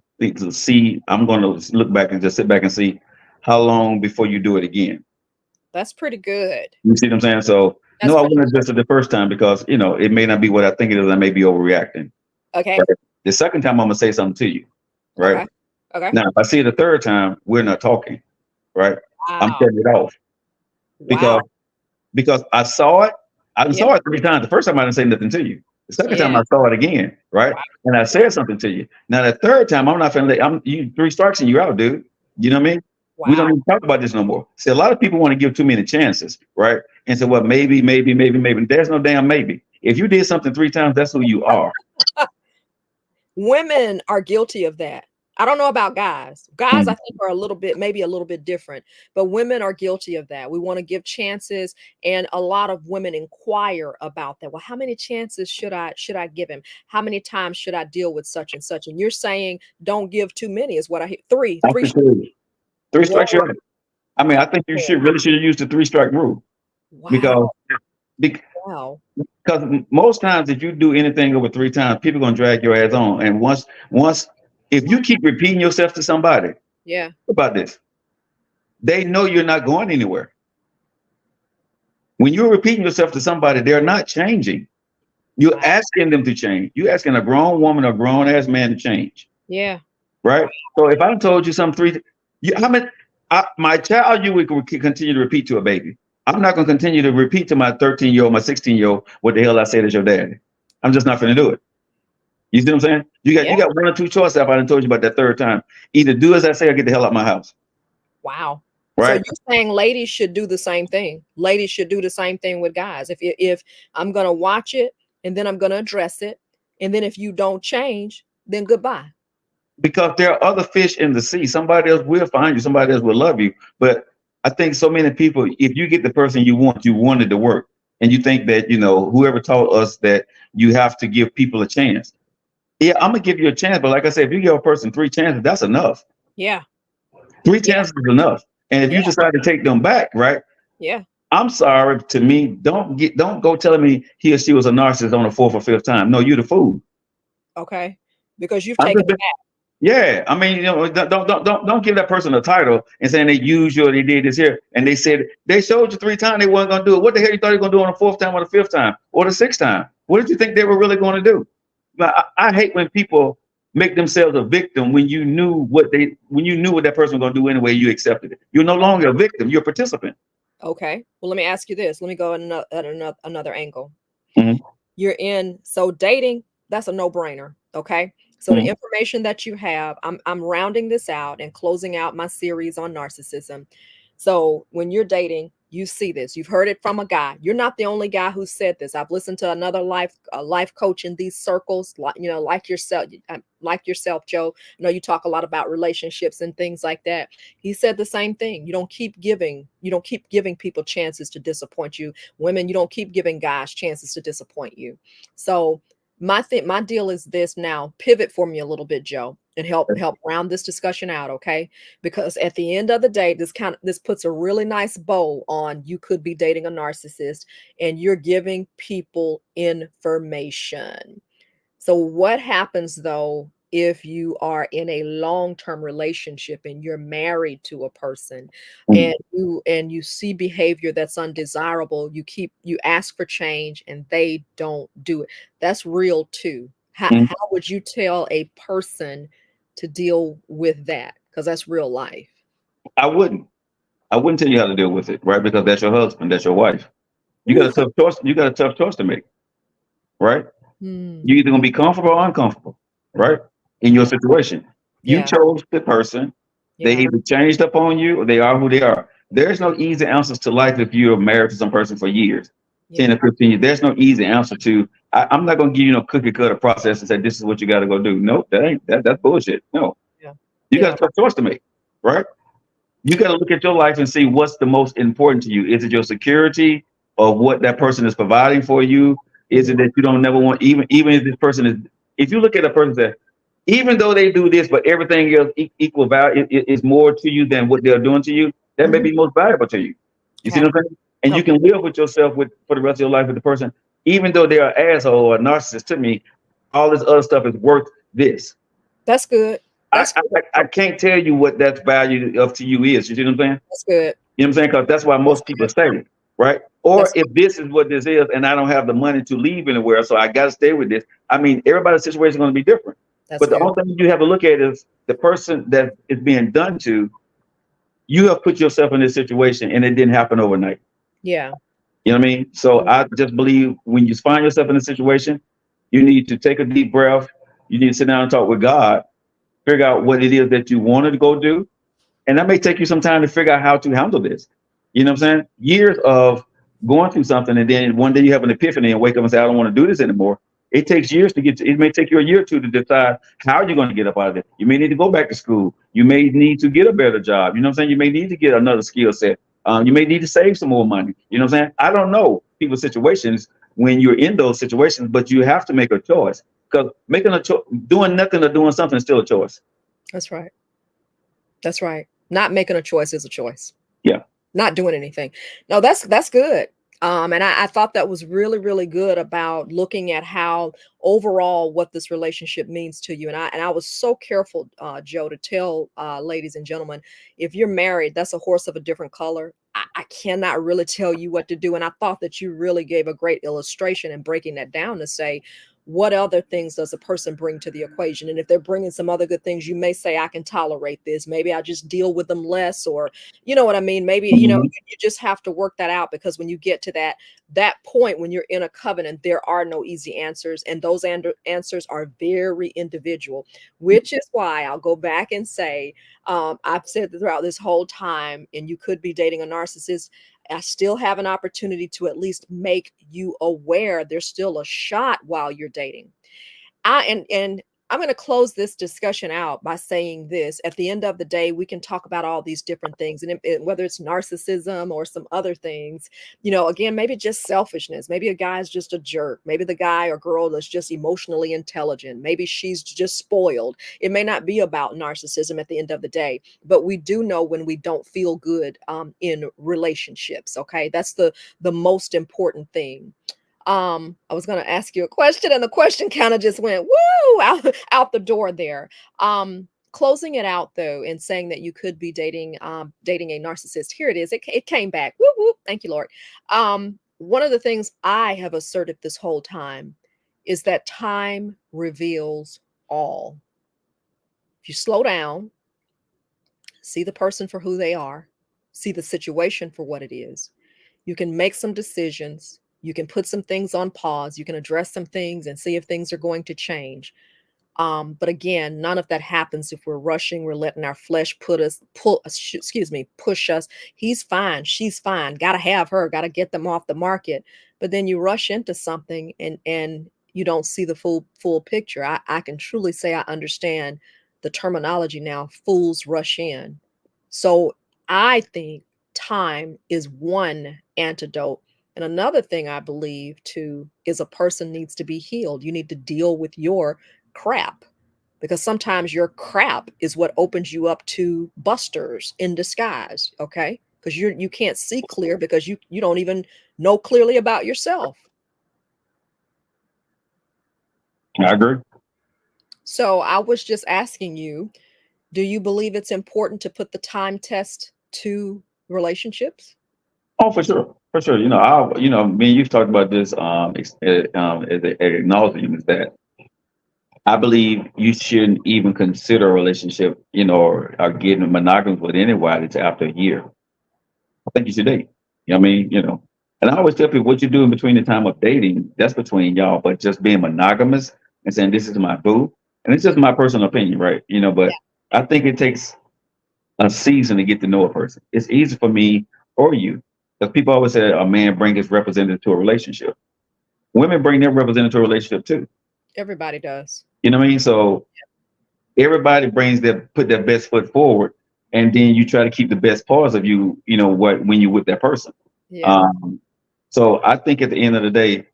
look back and just sit back and see how long before you do it again. That's pretty good. You see what I'm saying? So That's no, I pretty wouldn't address it the first time because it may not be what I think it is. I may be overreacting. okay. Right? The second time I'm gonna say something to you, right? Okay. Okay. Now, if I see it the third time, we're not talking, right? I'm Wow. cutting it off Wow. because I saw it. I Yeah. saw it 3 times. The first time I didn't say nothing to you. The second time Yeah. I saw it again, right? Wow. And I said something to you. Now the third time I'm not finna I'm you 3 strikes and you're out, dude. You know what I mean? We don't Wow. even talk about this no more. See, a lot of people want to give too many chances, right? And say, well, maybe, maybe, maybe, maybe. There's no damn maybe. If you did something 3 times, that's who you are. Women are guilty of that. I don't know about guys. Guys, I Mm. think, are a little bit, maybe a little bit different, but women are guilty of that. We want to give chances, and a lot of women inquire about that. Well, how many chances should I give him? How many times should I deal with such and such? And you're saying don't give too many is what I hear. Three, I three. think 3 strikes, Whoa. you're out. I mean, I think you should have used the 3 strike rule because Wow. bec- Wow. because most times if you do anything over 3 times, people are gonna drag your ass on. And once if you keep repeating yourself to somebody, think Yeah. about this, they know you're not going anywhere. When you're repeating yourself to somebody, they're not changing. You're Wow. asking them to change. You're asking a grown woman or grown ass man to change, Yeah. right? So if I told you something my child, you would continue to repeat to a baby. I'm not going to continue to repeat to my 13-year-old, my 16-year-old, what the hell I said as your daddy. I'm just not going to do it. You see what I'm saying? You Yeah. got one or two choices. If I done told you about that third time, either do as I say or get the hell out of my house, Wow. So right? you're saying ladies should do the same thing. Ladies should do the same thing with guys. If I'm gonna watch it and then I'm gonna address it, and then if you don't change, then goodbye. Because there are other fish in the sea. Somebody else will find you. Somebody else will love you. But I think so many people, if you get the person you wanted to work, and you think that whoever taught us that you have to give people a chance. Yeah, I'm gonna give you a chance, but like I said, if you give a person 3 chances, that's enough. Yeah. Three Yeah. chances is enough. And if Yeah. you decide to take them back, right? Yeah. I'm sorry. To me, don't go telling me he or she was a narcissist on the fourth or fifth time. No, you the fool. Okay. Because you've I'm taken just, it back. yeah. I mean, don't give that person a title and saying they used you or they did this here and they said they showed you 3 times they weren't gonna do it. What the hell you thought you were gonna do on the fourth time or the fifth time or the sixth time? What did you think they were really going to do? I hate when people make themselves a victim when you knew what that person was going to do anyway. You accepted it. You're no longer a victim. You're a participant. Okay. Well, let me ask you this. Let me go at another angle. Mhm. So dating, that's a no-brainer. Okay. So the Mhm. information that you have, I'm rounding this out and closing out my series on narcissism. So when you're dating, you see this. You've heard it from a guy. You're not the only guy who said this. I've listened to another life coach in these circles, like yourself, Joe. I know you talk a lot about relationships and things like that. He said the same thing. You don't keep giving people chances to disappoint you. Women, you don't keep giving guys chances to disappoint you. So my deal is this now. Pivot for me a little bit, Joe, and help round this discussion out, okay? Because at the end of the day, this puts a really nice bow on you could be dating a narcissist and you're giving people information. So what happens though if you are in a long-term relationship and you're married to a person Mhm. and you see behavior that's undesirable, you ask for change and they don't do it. That's real too. Mhm. How would you tell a person to deal with that? Because that's real life. I wouldn't. I wouldn't tell you how to deal with it, right? Because that's your husband, that's your wife. You got Ooh. a tough choice. You got a tough choice to make, right? Hmm. You're either gonna be comfortable or uncomfortable, right? In your Yeah. situation, you Yeah. chose the person. They Yeah. either changed up on you or they are who they are. There's no easy answers to life if you're married to some person for years, 10 Yeah. or 15 years. There's no easy answer to. I'm not gonna give you no cookie cutter process and say this is what you got to go do. Nope, that's bullshit. No, Yeah. you got Yeah. a tough choice to make, right? You got to look at your life and see what's the most important to you. Is it your security or what that person is providing for you? Is it that you don't never want, even if this person is, if you look at a person that, even though they do this, but everything else equal value is more to you than what they're doing to you, that may be most valuable to you. You see Okay. what I'm saying? And you Okay. can live with yourself with for the rest of your life with the person, even though they're an asshole or a narcissist to me, all this other stuff is worth this. That's good. I, That's I good. I can't tell you what that value of to you is. You see what I'm saying? That's good. You know what I'm saying? Because that's why That's most people good. stay, right? Or That's if this is what this is, and I don't have the money to leave anywhere, so I got to stay with this. I mean, everybody's situation is going to be different. that's But the good. only thing you have to look at is the person that is being done to. You have put yourself in this situation, and it didn't happen overnight. Yeah. You know what I mean? So I just believe when you find yourself in a situation, you need to take a deep breath. You need to sit down and talk with God, figure out what it is that you wanted to go do, and that may take you some time to figure out how to handle this. You know what I'm saying? Years of going through something, and then one day you have an epiphany and wake up and say, I don't want to do this anymore. It takes years to get to, it may take you a year or two to decide how you're going to get up out of it. You may need to go back to school. You may need to get a better job. You know what I'm saying? You may need to get another skill set. You may need to save some more money. You know what I'm saying? I don't know people's situations when you're in those situations, but you have to make a choice, because making a choice, doing nothing or doing something is still a choice. That's right. That's right. Not making a choice is a choice. Yeah. Not doing anything. No, that's good. And I thought that was really, really good about looking at how overall what this relationship means to you. And I was so careful, Joe, to tell ladies and gentlemen, if you're married, that's a horse of a different color. I cannot really tell you what to do. And I thought that you really gave a great illustration in breaking that down to say, what other things does a person bring to the equation? And if they're bringing some other good things, you may say, I can tolerate this. Maybe I just deal with them less, or you know what I mean? Maybe, Mhm. you just have to work that out, because when you get to that point, when you're in a covenant, there are no easy answers. And those answers are very individual, which is why I'll go back and say, I've said throughout this whole time, and you could be dating a narcissist, I still have an opportunity to at least make you aware there's still a shot while you're dating. And I'm going to close this discussion out by saying this. At the end of the day, we can talk about all these different things, and whether it's narcissism or some other things, again, maybe just selfishness. Maybe a guy's just a jerk. Maybe the guy or girl is just emotionally intelligent. Maybe she's just spoiled. It may not be about narcissism at the end of the day, but we do know when we don't feel good in relationships. Okay, that's the most important thing. I was going to ask you a question, and the question kind of just went woo out the door there. Closing it out though, and saying that you could be dating a narcissist. Here it is. It came back. Whoop whoop. Thank you, Lord. One of the things I have asserted this whole time is that time reveals all. If you slow down, see the person for who they are, see the situation for what it is, you can make some decisions. You can put some things on pause. You can address some things and see if things are going to change. But again, none of that happens if we're rushing. We're letting our flesh push us. He's fine. She's fine. Got to have her. Got to get them off the market. But then you rush into something and you don't see the full picture. I can truly say I understand the terminology now. Fools rush in. So I think time is one antidote. And another thing I believe too is a person needs to be healed. You need to deal with your crap, because sometimes your crap is what opens you up to busters in disguise. Okay, because you can't see clear because you don't even know clearly about yourself. I agree. So I was just asking you, do you believe it's important to put the time test to relationships? Oh, for sure, for sure. Me and you've talked about this. As acknowledging is that I believe you shouldn't even consider a relationship, or getting monogamous with anybody until after a year. I think you should date. You know what I mean? And I always tell people what you do in between the time of dating, that's between y'all. But just being monogamous and saying this is my boo, and it's just my personal opinion, right? But I think it takes a season to get to know a person. It's easy for me or you, because people always say a man bring his representative to a relationship. Women bring their representative to a relationship too. Everybody does. You know what I mean? So everybody put their best foot forward, and then you try to keep the best parts of you, when you're with that person. Yeah. So I think at the end of the day,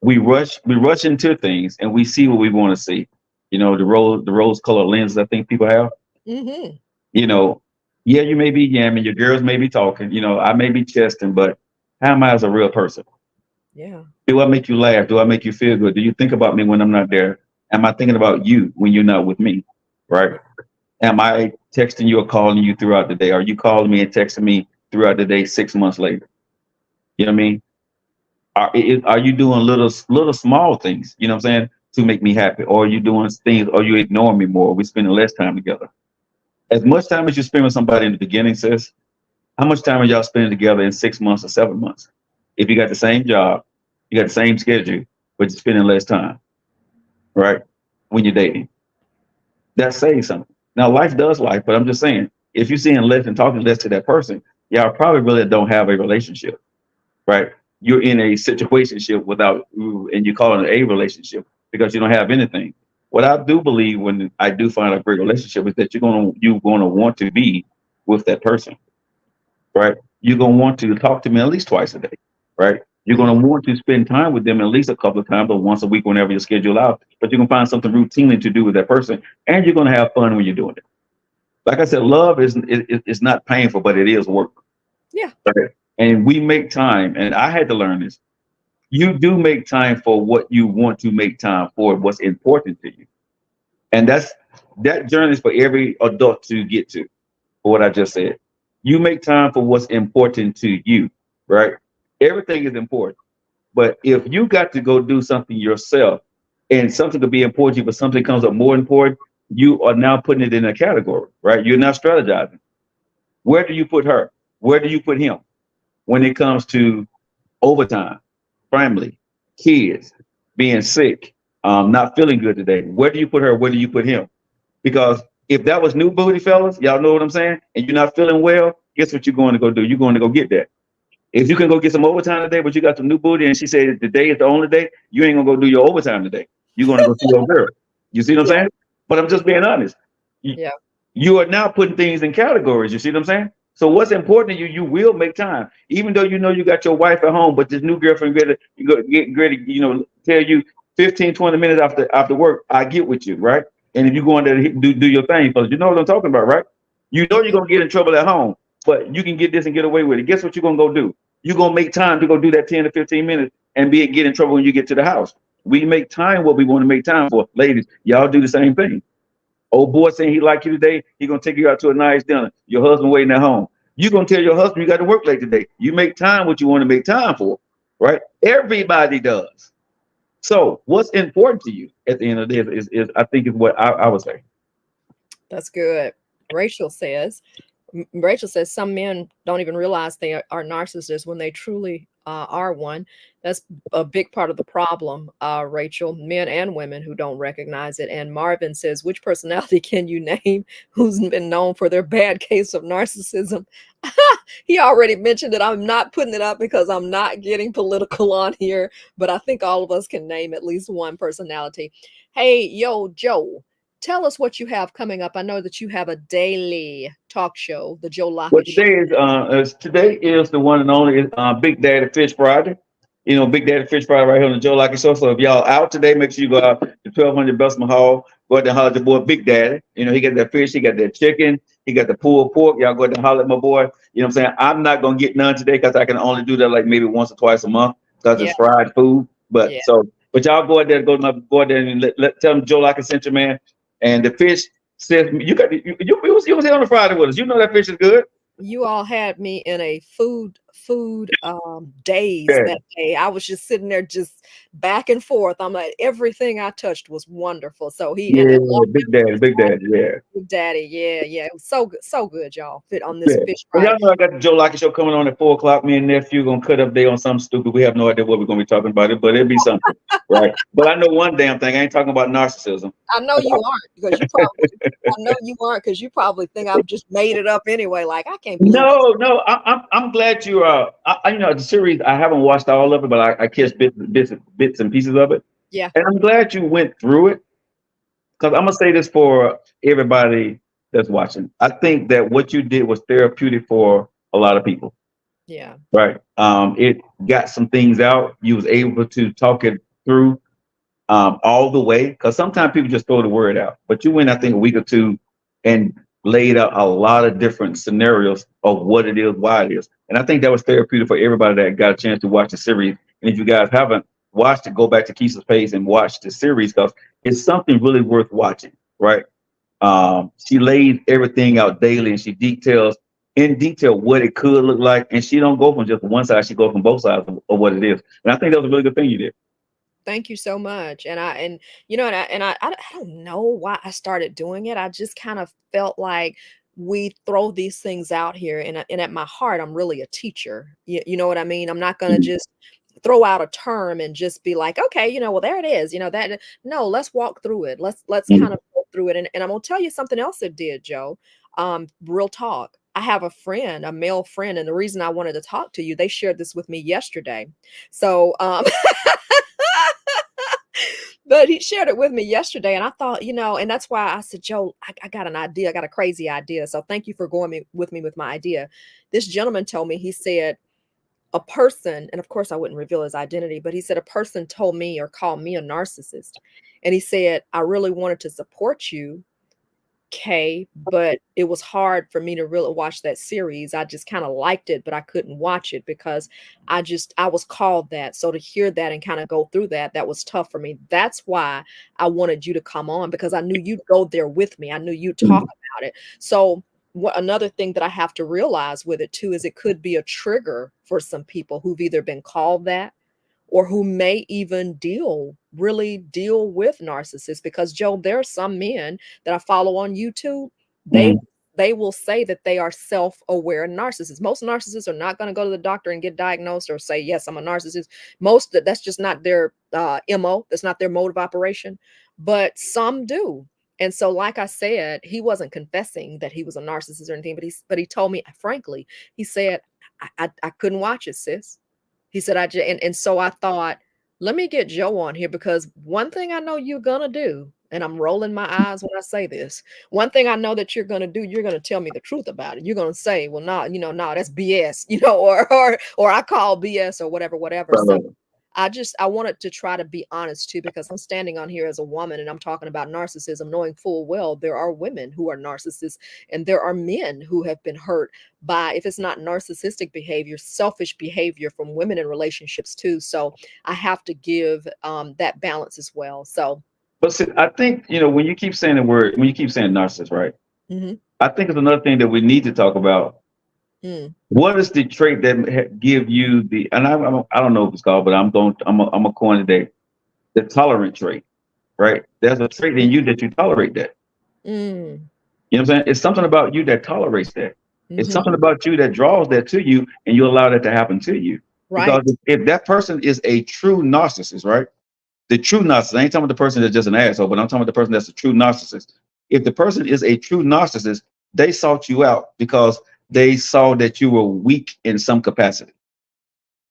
we rush into things and we see what we want to see. The rose colored lenses I think people have. Mm-hmm. You know, yeah, you may be yamming, your girls may be talking, I may be chesting, but how am I as a real person? Yeah. Do I make you laugh? Do I make you feel good? Do you think about me when I'm not there? Am I thinking about you when you're not with me? Right? Am I texting you or calling you throughout the day? Are you calling me and texting me throughout the day 6 months later? You know what I mean? Are you doing little small things, you know what I'm saying, to make me happy? Or are you doing things, or you ignoring me more? We spending less time together. As much time as you spend with somebody in the beginning, sis, how much time are y'all spending together in 6 months or 7 months? If you got the same job, you got the same schedule, but you're spending less time, right? When you're dating. That says something. Now, life does life, but I'm just saying, if you're seeing less and talking less to that person, y'all probably really don't have a relationship, right? You're in a situationship without, and you call it a relationship because you don't have anything. What I do believe when I do find a great relationship is that you're gonna want to be with that person, right? You're gonna want to talk to me at least twice a day, right? You're gonna want to spend time with them at least a couple of times or once a week whenever your schedule out. But you're gonna find something routinely to do with that person, and you're gonna have fun when you're doing it. Like I said, love is not painful, but it is work. Yeah. Right? And we make time, and I had to learn this. You do make time for what you want to make time for, what's important to you, and that journey is for every adult to get to. For what I just said, you make time for what's important to you, right? Everything is important, but if you got to go do something yourself, and something could be important to you, but something comes up more important, you are now putting it in a category, right? You're not strategizing. Where do you put her? Where do you put him when it comes to overtime, family, kids, being sick, not feeling good today? Where do you put her? Where do you put him? Because if that was new booty, fellas, y'all know what I'm saying, and you're not feeling well, guess what you're going to go do? You're going to go get that. If you can go get some overtime today, but you got some new booty, and she said today is the only day, you ain't gonna go do your overtime today. You're gonna go see your girl. You see what I'm Yeah. saying? But I'm just being honest. You, Yeah. you are now putting things in categories. You see what I'm saying? So what's important to you, you will make time, even though you know you got your wife at home, but this new girlfriend get ready, tell you 15, 20 minutes after work, I get with you, right? And if you go in there to do your thing, fellas, you know what I'm talking about, right? You know you're Mhm. gonna get in trouble at home, but you can get this and get away with it. Guess what you're gonna go do? You're gonna make time to go do that 10 to 15 minutes and get in trouble when you get to the house. We make time what we want to make time for. Ladies, y'all do the same thing. Old boy saying he like you today, he gonna take you out to a nice dinner. Your husband waiting at home. You gonna tell your husband you got to work late today. You make time what you want to make time for, right? Everybody does. So what's important to you at the end of the day is I think is what I would say. That's good. Rachel says, Rachel says some men don't even realize they are narcissists when they truly are one. That's a big part of the problem, Rachel, men and women who don't recognize it. And Marvin says, which personality can you name who's been known for their bad case of narcissism? He already mentioned it. I'm not putting it up because I'm not getting political on here, but I think all of us can name at least one personality. Hey, yo, Joe. Tell us what you have coming up. I know that you have a daily talk show, the Joe Well, Lockett Show. today is the one and only Big Daddy Fish Friday. Big Daddy Fish Friday right here on the Joe Lockett Show. So if y'all out today, make sure you go out to 1200 Bessemer Hall. Go out there and holler at your boy Big Daddy. He got that fish, he got that chicken, he got the pulled pork. Y'all go out there and holler at my boy. You know what I'm saying? I'm not gonna get none today because I can only do that like maybe once or twice a month because Yeah, it's fried food. yeah. But y'all go out there, go out there and tell them Joe Lockett sent you, man. And the fish says you was here on the Friday with us. You know that fish is good. You all had me in a food daze Yeah, that day. I was just sitting there just back and forth. I'm like, everything I touched was wonderful. So he and yeah, along Big Daddy, yeah. with Daddy, yeah, yeah. It was so good, y'all. Fit on this Yeah. Fish Well, Friday. y'all know I got the Joe Lockett Show coming on at 4 o'clock. Me and nephew gonna cut up there on something stupid. We have no idea what we're gonna be talking about it, but it'll be something, right? But I know one damn thing. I ain't talking about narcissism. I know you aren't because you probably I know you aren't because you probably think I've just made it up anyway. Like I can't believe No, no. I'm glad you the series. I haven't watched all of it, but I catch bits and pieces of it, yeah, and I'm glad you went through it because I'm gonna say this for everybody that's watching. I think that what you did was therapeutic for a lot of people. yeah, Right. It got some things out. You was able to talk it through all the way, because sometimes people just throw the word out. But you went, I think, a week or two and laid out a lot of different scenarios of what it is, why it is. And I think that was therapeutic for everybody that got a chance to watch the series. And if you guys haven't watched it, go back to Keisha's page and watch the series, because it's something really worth watching, right? She lays everything out daily, and she details in detail what it could look like. And she don't go from just one side, she goes from both sides of what it is. And I think that was a really good thing you did. Thank you so much. And you know, I don't know why I started doing it. I just kind of felt like we throw these things out here, and at my heart, I'm really a teacher. You know what I mean? I'm not gonna Mhm. just throw out a term and just be like, okay, well, there it is. That no, let's walk through it. Let's kind Mhm. of go through it. And I'm gonna tell you something else it did, Joe. Real talk. I have a friend, a male friend, and the reason I wanted to talk to you, they shared this with me yesterday. So but he shared it with me yesterday, and I thought, and that's why I said, Joe, I got an idea. I got a crazy idea. So thank you for going with me with my idea. This gentleman told me, he said, a person, and of course I wouldn't reveal his identity, but he said a person told me or called me a narcissist. And he said, I really wanted to support you, Kay, but it was hard for me to really watch that series. I just kind of liked it, but I couldn't watch it because I was called that. So to hear that and kind of go through that, that was tough for me. That's why I wanted you to come on, because I knew you'd go there with me. I knew you'd talk about it. So what another thing that I have to realize with it too is it could be a trigger for some people who've either been called that or who may even really deal with narcissists. Because Joe, there are some men that I follow on YouTube. They Mhm. they will say that they are self-aware narcissists. Most narcissists are not going to go to the doctor and get diagnosed or say, yes, I'm a narcissist. That's just not their MO. That's not their mode of operation. But some do. And so, like I said, he wasn't confessing that he was a narcissist or anything, but he told me frankly, he said, I couldn't watch it, sis. He said, and so I thought, let me get Joe on here, because one thing I know you're gonna do, and I'm rolling my eyes when I say this. One thing I know that you're gonna do, you're gonna tell me the truth about it. You're gonna say, well, no, no, that's BS, or I call BS or whatever, whatever. So Right. I wanted to try to be honest too, because I'm standing on here as a woman and I'm talking about narcissism, knowing full well there are women who are narcissists and there are men who have been hurt by, if it's not narcissistic behavior, selfish behavior from women in relationships too. So I have to give that balance as well. So, But see, I think, when you keep saying when you keep saying narcissist, right? mm-hmm, I think it's another thing that we need to talk about. mm, What is the trait that give you the, and I don't know if it's called, but I'm a coin today, the tolerant trait, right? There's a trait in you that you tolerate that. mm, You know what I'm saying? It's something about you that tolerates that. It's mm-hmm, something about you that draws that to you, and you allow that to happen to you. Because right. if that person is a true narcissist, right? The true narcissist, I ain't talking about the person that's just an asshole, but I'm talking about the person that's a true narcissist. If the person is a true narcissist, they sought you out because they saw that you were weak in some capacity.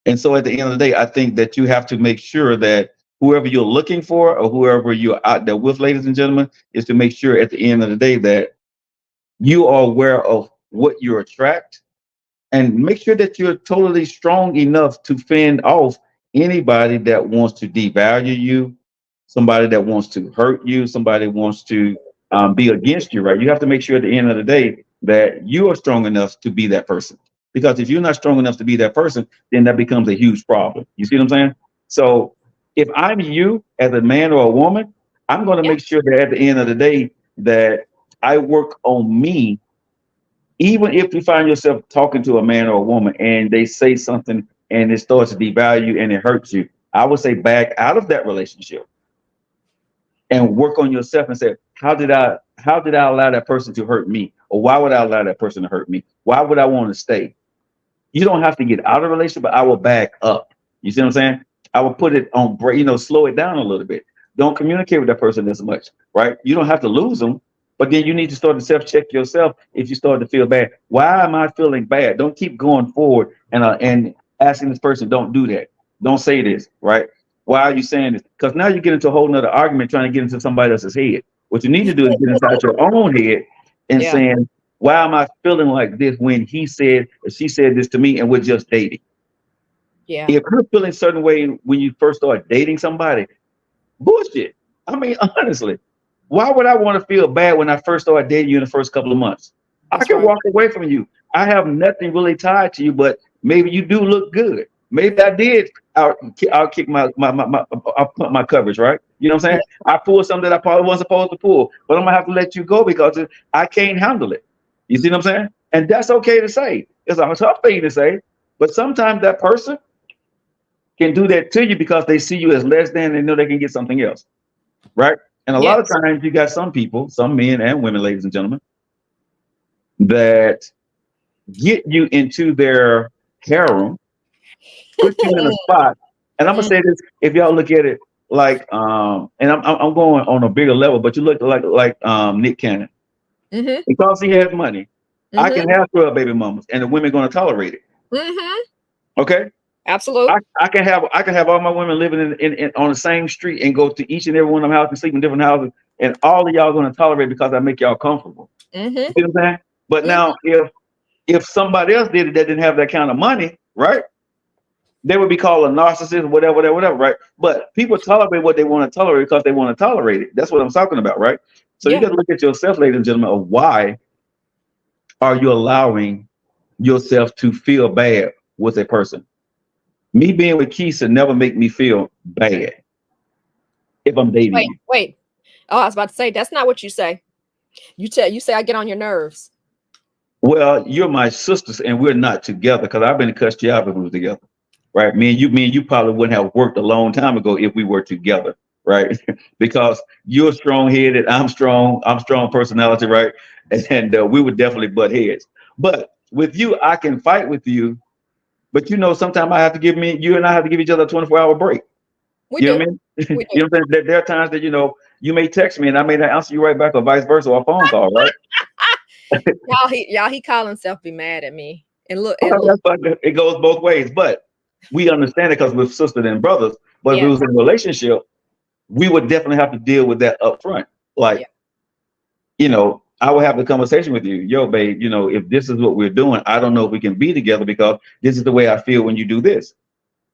And so at the end of the day, I think that you have to make sure that whoever you're looking for or whoever you're out there with, ladies and gentlemen, is to make sure at the end of the day that you are aware of what you attract, and make sure that you're totally strong enough to fend off anybody that wants to devalue you, somebody that wants to hurt you, somebody that wants to be against you, right? You have to make sure at the end of the day that you are strong enough to be that person. Because if you're not strong enough to be that person, then that becomes a huge problem. You see what I'm saying? So if I'm you as a man or a woman, I'm going to Yeah. make sure that at the end of the day that I work on me. Even if you find yourself talking to a man or a woman and they say something and it starts to devalue and it hurts you, I would say back out of that relationship and work on yourself and say, how did I allow that person to hurt me? Or why would I allow that person to hurt me? Why would I want to stay? You don't have to get out of a relationship, but I will back up. You see what I'm saying? I will put it on break, slow it down a little bit. Don't communicate with that person as much, right? You don't have to lose them, but then you need to start to self-check yourself if you start to feel bad. Why am I feeling bad? Don't keep going forward and asking this person, don't do that. Don't say this, right? Why are you saying this? Because now you get into a whole nother argument trying to get into somebody else's head. What you need to do is get inside your own head and Yeah. saying, why am I feeling like this when he said or she said this to me and we're just dating? Yeah. If you're feeling a certain way when you first start dating somebody, bullshit. I mean, honestly, why would I want to feel bad when I first started dating you in the first couple of months? I That's can right. walk away from you. I have nothing really tied to you, but maybe you do look good. Maybe I did I'll kick I'll put my coverage, right? You know what I'm Yeah. saying? I pulled something that I probably wasn't supposed to pull, but I'm gonna have to let you go because I can't handle it. You see what I'm saying? And that's okay to say. It's a tough thing to say, but sometimes that person can do that to you because they see you as less than, they know they can get something else, right? And a lot of Yes. times you got some people, some men and women, ladies and gentlemen, that get you into their harem, put you in a spot. And I'm gonna say this: if y'all look at it like, and I'm going on a bigger level, but you look like Nick Cannon Mm-hmm. because he has money. I Mm-hmm. can have 12 baby mamas, and the women gonna tolerate it. Mm-hmm. Okay, Absolute. I can have all my women living in on the same street and go to each and every one of them houses, sleep in different houses, and all of y'all gonna tolerate because I make y'all comfortable. Mm-hmm. You see what I'm saying? But Mm-hmm. now if somebody else did it that didn't have that kind of money, right? They would be called a narcissist, whatever, right? But people tolerate what they want to tolerate because they want to tolerate it. That's what I'm talking about, right? So you Yeah. got to look at yourself, ladies and gentlemen, of why are you allowing yourself to feel bad with a person? Me being with Keisha never make me feel bad if I'm dating Wait, you. wait. Oh, I was about to say that's not what you say. You say I get on your nerves. Well, you're my sisters, and we're not together because I've been cussed you out if we were together, right? Me and you probably wouldn't have worked a long time ago if we were together, right? Because you're strong-headed, I'm strong personality, right? And we would definitely butt heads. But with you, I can fight with you, but sometimes I have to you and I have to give each other a 24-hour break. We You know do. what I mean? We You do. know what I'm saying? There are times that you may text me and I may not answer you right back, or vice versa, or a phone call, right? Y'all he call himself be mad at me. And look. That's like it goes both ways, but we understand it because we're sisters and brothers. But if it Yes. was in a relationship, we would definitely have to deal with that up front. Yeah. Like, I would have the conversation with you, yo, babe, if this is what we're doing, I don't know if we can be together because this is the way I feel when you do this.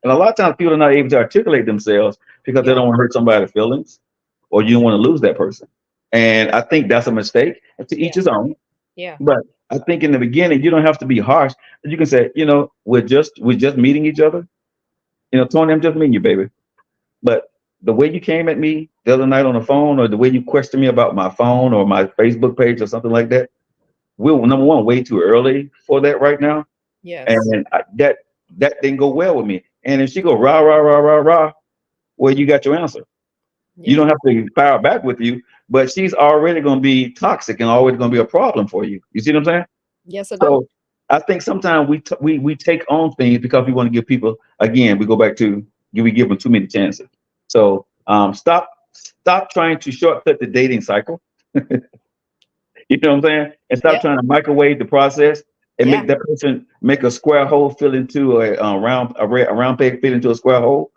And a lot of times people are not able to articulate themselves because they Yeah. don't want to hurt somebody's feelings or you don't want to lose that person. And I think that's a mistake. And to Yeah. each his own. Yeah. But I think in the beginning, you don't have to be harsh. You can say, we're just meeting each other. Tony, I'm just meeting you, baby. But the way you came at me the other night on the phone, or the way you questioned me about my phone or my Facebook page or something like that, we're number one, way too early for that right now. Yes. And that didn't go well with me. And if she go rah rah rah rah rah, well, you got your answer. You Yeah. don't have to fire back with you, but she's already going to be toxic and always going to be a problem for you. You see what I'm saying? Yes, I do. So I think sometimes we take on things because we want to give people, again, we go back to, we give them too many chances. So stop trying to shortcut the dating cycle. You know what I'm saying? And Yeah. stop trying to microwave the process and Yeah. make that person make a square hole fill into a round peg fit into a square hole.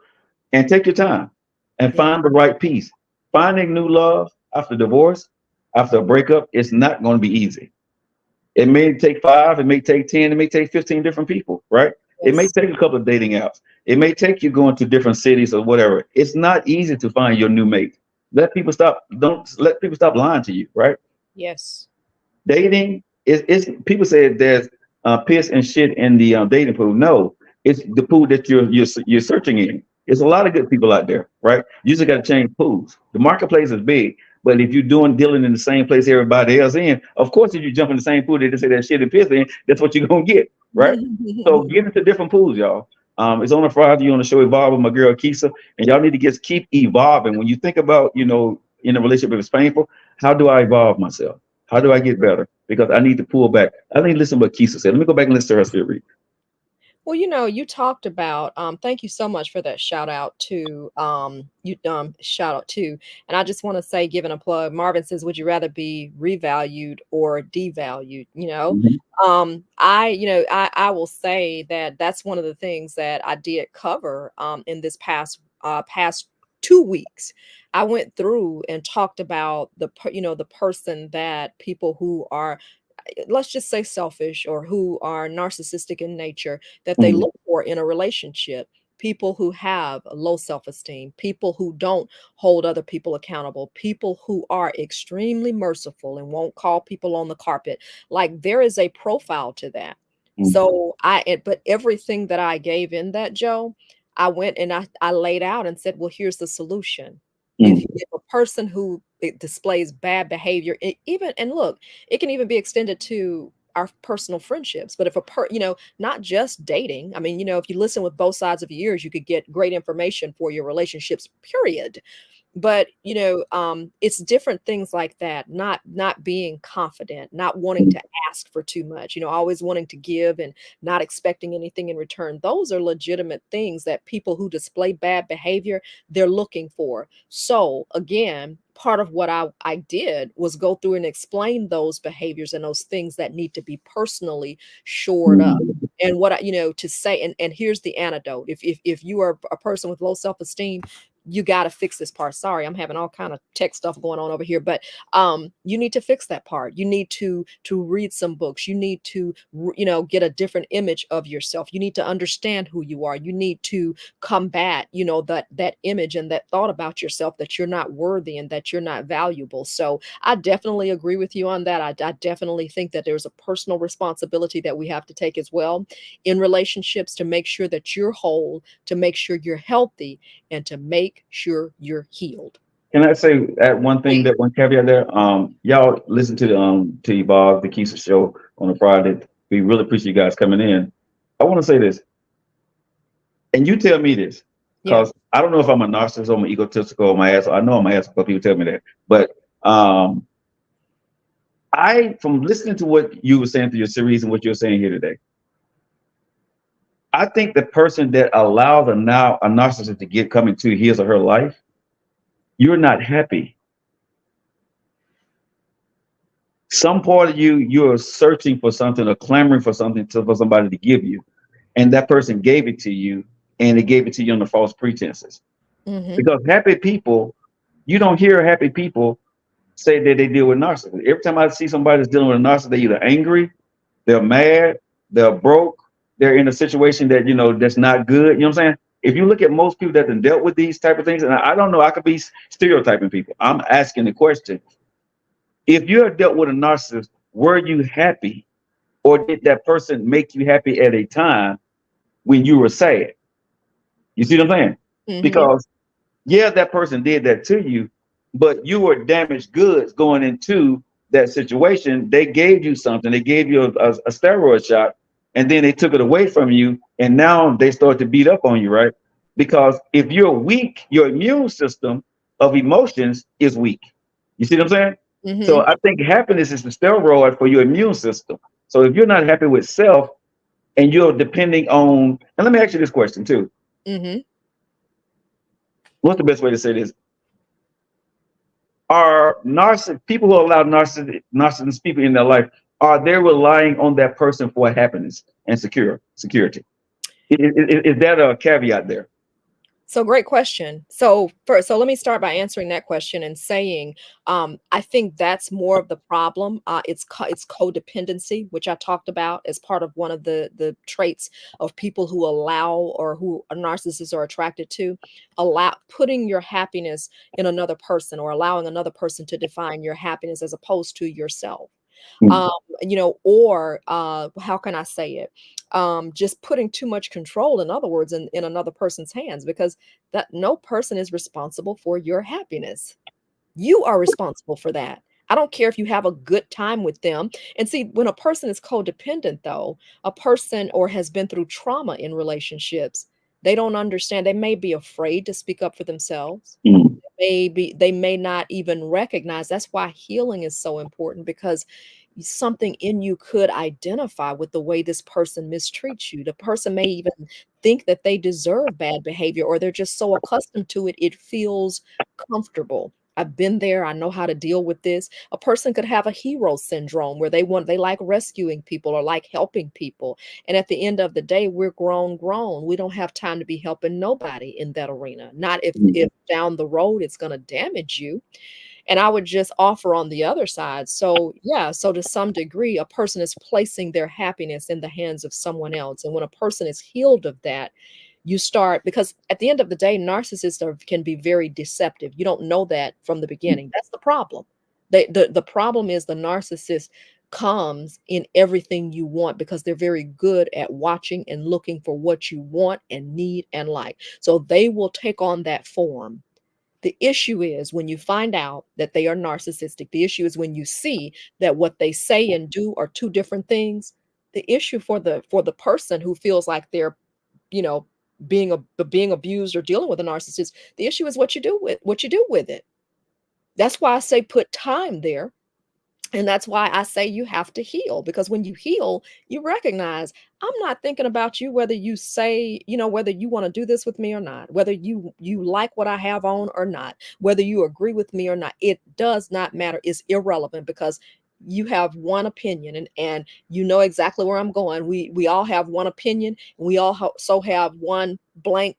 And take your time and Yeah. find the right piece. Finding new love after divorce, after a breakup, it's not going to be easy. It may take 5, it may take 10, it may take 15 different people, right? It may Yes. take a couple of dating apps. It may take you going to different cities or whatever. It's not easy to find your new mate. Don't let people stop lying to you, right? Yes. Dating is people say there's piss and shit in the dating pool. No, it's the pool that you're searching in. There's a lot of good people out there, right? You just got to change pools. The marketplace is big, but if you're dealing in the same place everybody else in, of course, if you jump in the same pool they just say that shit and piss in, that's what you're gonna get, right? So get into different pools, y'all. It's on a Friday. You on the show Evolve with my girl Keisha, and y'all need to keep evolving. When you think about, in a relationship, if it's painful, how do I evolve myself? How do I get better? Because I need to pull back. I need to listen to what Keisha said. Let me go back and listen to her story. Well, you talked about thank you so much for that shout out to shout out to, and I just want to say, giving a plug, Marvin says, would you rather be revalued or devalued? Mhm. I will say that that's one of the things that I did cover in this past 2 weeks. I went through and talked about the person that people who are let's just say selfish or who are narcissistic in nature, that they Mm, look for in a relationship. People who have low self-esteem, people who don't hold other people accountable, people who are extremely merciful and won't call people on the carpet. Like, there is a profile to that. mm, So but everything that I gave in that, Joe, I went and I laid out and said, well, here's the solution. mm, If a person who displays bad behavior, even, and look, it can even be extended to our personal friendships. But if not just dating, I mean, if you listen with both sides of your ears, you could get great information for your relationships, period. But it's different things like that, not being confident, not wanting mm, to ask for too much, always wanting to give and not expecting anything in return. Those are legitimate things that people who display bad behavior, they're looking for. So again, part of what I did was go through and explain those behaviors and those things that need to be personally shored up. mm. And what to say, and here's the antidote. If you are a person with low self-esteem, you got to fix this part. Sorry, I'm having all kind of tech stuff going on over here, but you need to fix that part. You need to read some books. You need to get a different image of yourself. You need to understand who you are. You need to combat that image and that thought about yourself, that you're not worthy and that you're not valuable. So I definitely agree with you on that. I definitely think that there's a personal responsibility that we have to take as well in relationships, to make sure that you're whole, to make sure you're healthy, and to make sure you're healed. Can I say that one thing, Please. that one caveat there? Y'all listen to Evolve the Keisha show on a Friday. We really appreciate you guys coming in. I want to say this, and you tell me this, Yeah. because I don't know if I'm a narcissist or I'm egotistical or my ass. I know I'm my ass, but people tell me that. But from listening to what you were saying through your series and what you're saying here today, I think the person that allows a narcissist to come into his or her life, you're not happy. Some part of you're searching for something or clamoring for something for somebody to give you, and that person gave it to you, and they gave it to you under false pretenses. Mm-hmm. Because happy people, you don't hear happy people say that they deal with narcissists. Every time I see somebody that's dealing with a narcissist, they're either angry, they're mad, they're broke, they're in a situation that that's not good. You know what I'm saying? If you look at most people that have dealt with these type of things, and I don't know, I could be stereotyping people. I'm asking the question: if you have dealt with a narcissist, were you happy, or did that person make you happy at a time when you were sad? You see what I'm saying? Mm-hmm. Because yeah, that person did that to you, but you were damaged goods going into that situation. They gave you something. They gave you a steroid shot, and then they took it away from you, and now they start to beat up on you, right? Because if you're weak, your immune system of emotions is weak. You see what I'm saying? So Mm-hmm. I think happiness is the steroid for your immune system. So if you're not happy with self and you're depending on, and let me ask you this question too. Mm-hmm. What's the best way to say this? Are people who allow narcissist people in their life, are they relying on that person for happiness and security? Is that a caveat there? So great question. So first, so let me start by answering that question and saying, I think that's more of the problem. It's codependency, which I talked about as part of one of the traits of people who allow, or who a narcissists are attracted to, allow putting your happiness in another person, or allowing another person to define your happiness as opposed to yourself. Mm, um or how can I say it, just putting too much control, in other words, in another person's hands, because that no person is responsible for your happiness. You are responsible for that. I don't care if you have a good time with them. And see, when a person is codependent, though, a person or has been through trauma in relationships, they don't understand. They may be afraid to speak up for themselves. mm, Maybe they may not even recognize. That's why healing is so important, because something in you could identify with the way this person mistreats you. The person may even think that they deserve bad behavior, or they're just so accustomed to it, it feels comfortable. I've been there. I know how to deal with this. A person could have a hero syndrome, where they like rescuing people or like helping people. And at the end of the day, we're grown. We don't have time to be helping nobody in that arena. Not if mm, down the road it's going to damage you. And I would just offer on the other side. So, yeah, so to some degree, a person is placing their happiness in the hands of someone else. And when a person is healed of that, you start, because at the end of the day, narcissists can be very deceptive. You don't know that from the beginning. That's the problem. The problem is the narcissist comes in everything you want because they're very good at watching and looking for what you want and need and like. So they will take on that form. The issue is when you find out that they are narcissistic. The issue is when you see that what they say and do are two different things. The issue for the person who feels like they're, you know, being abused or dealing with a narcissist, the issue is what you do with it. That's why I say put time there. And that's why I say you have to heal, because when you heal, you recognize I'm not thinking about you, whether you say, you know, whether you want to do this with me or not, whether you like what I have on or not, whether you agree with me or not. It does not matter. It's irrelevant because you have one opinion, and you know exactly where I'm going. We all have one opinion, and we all so have one blank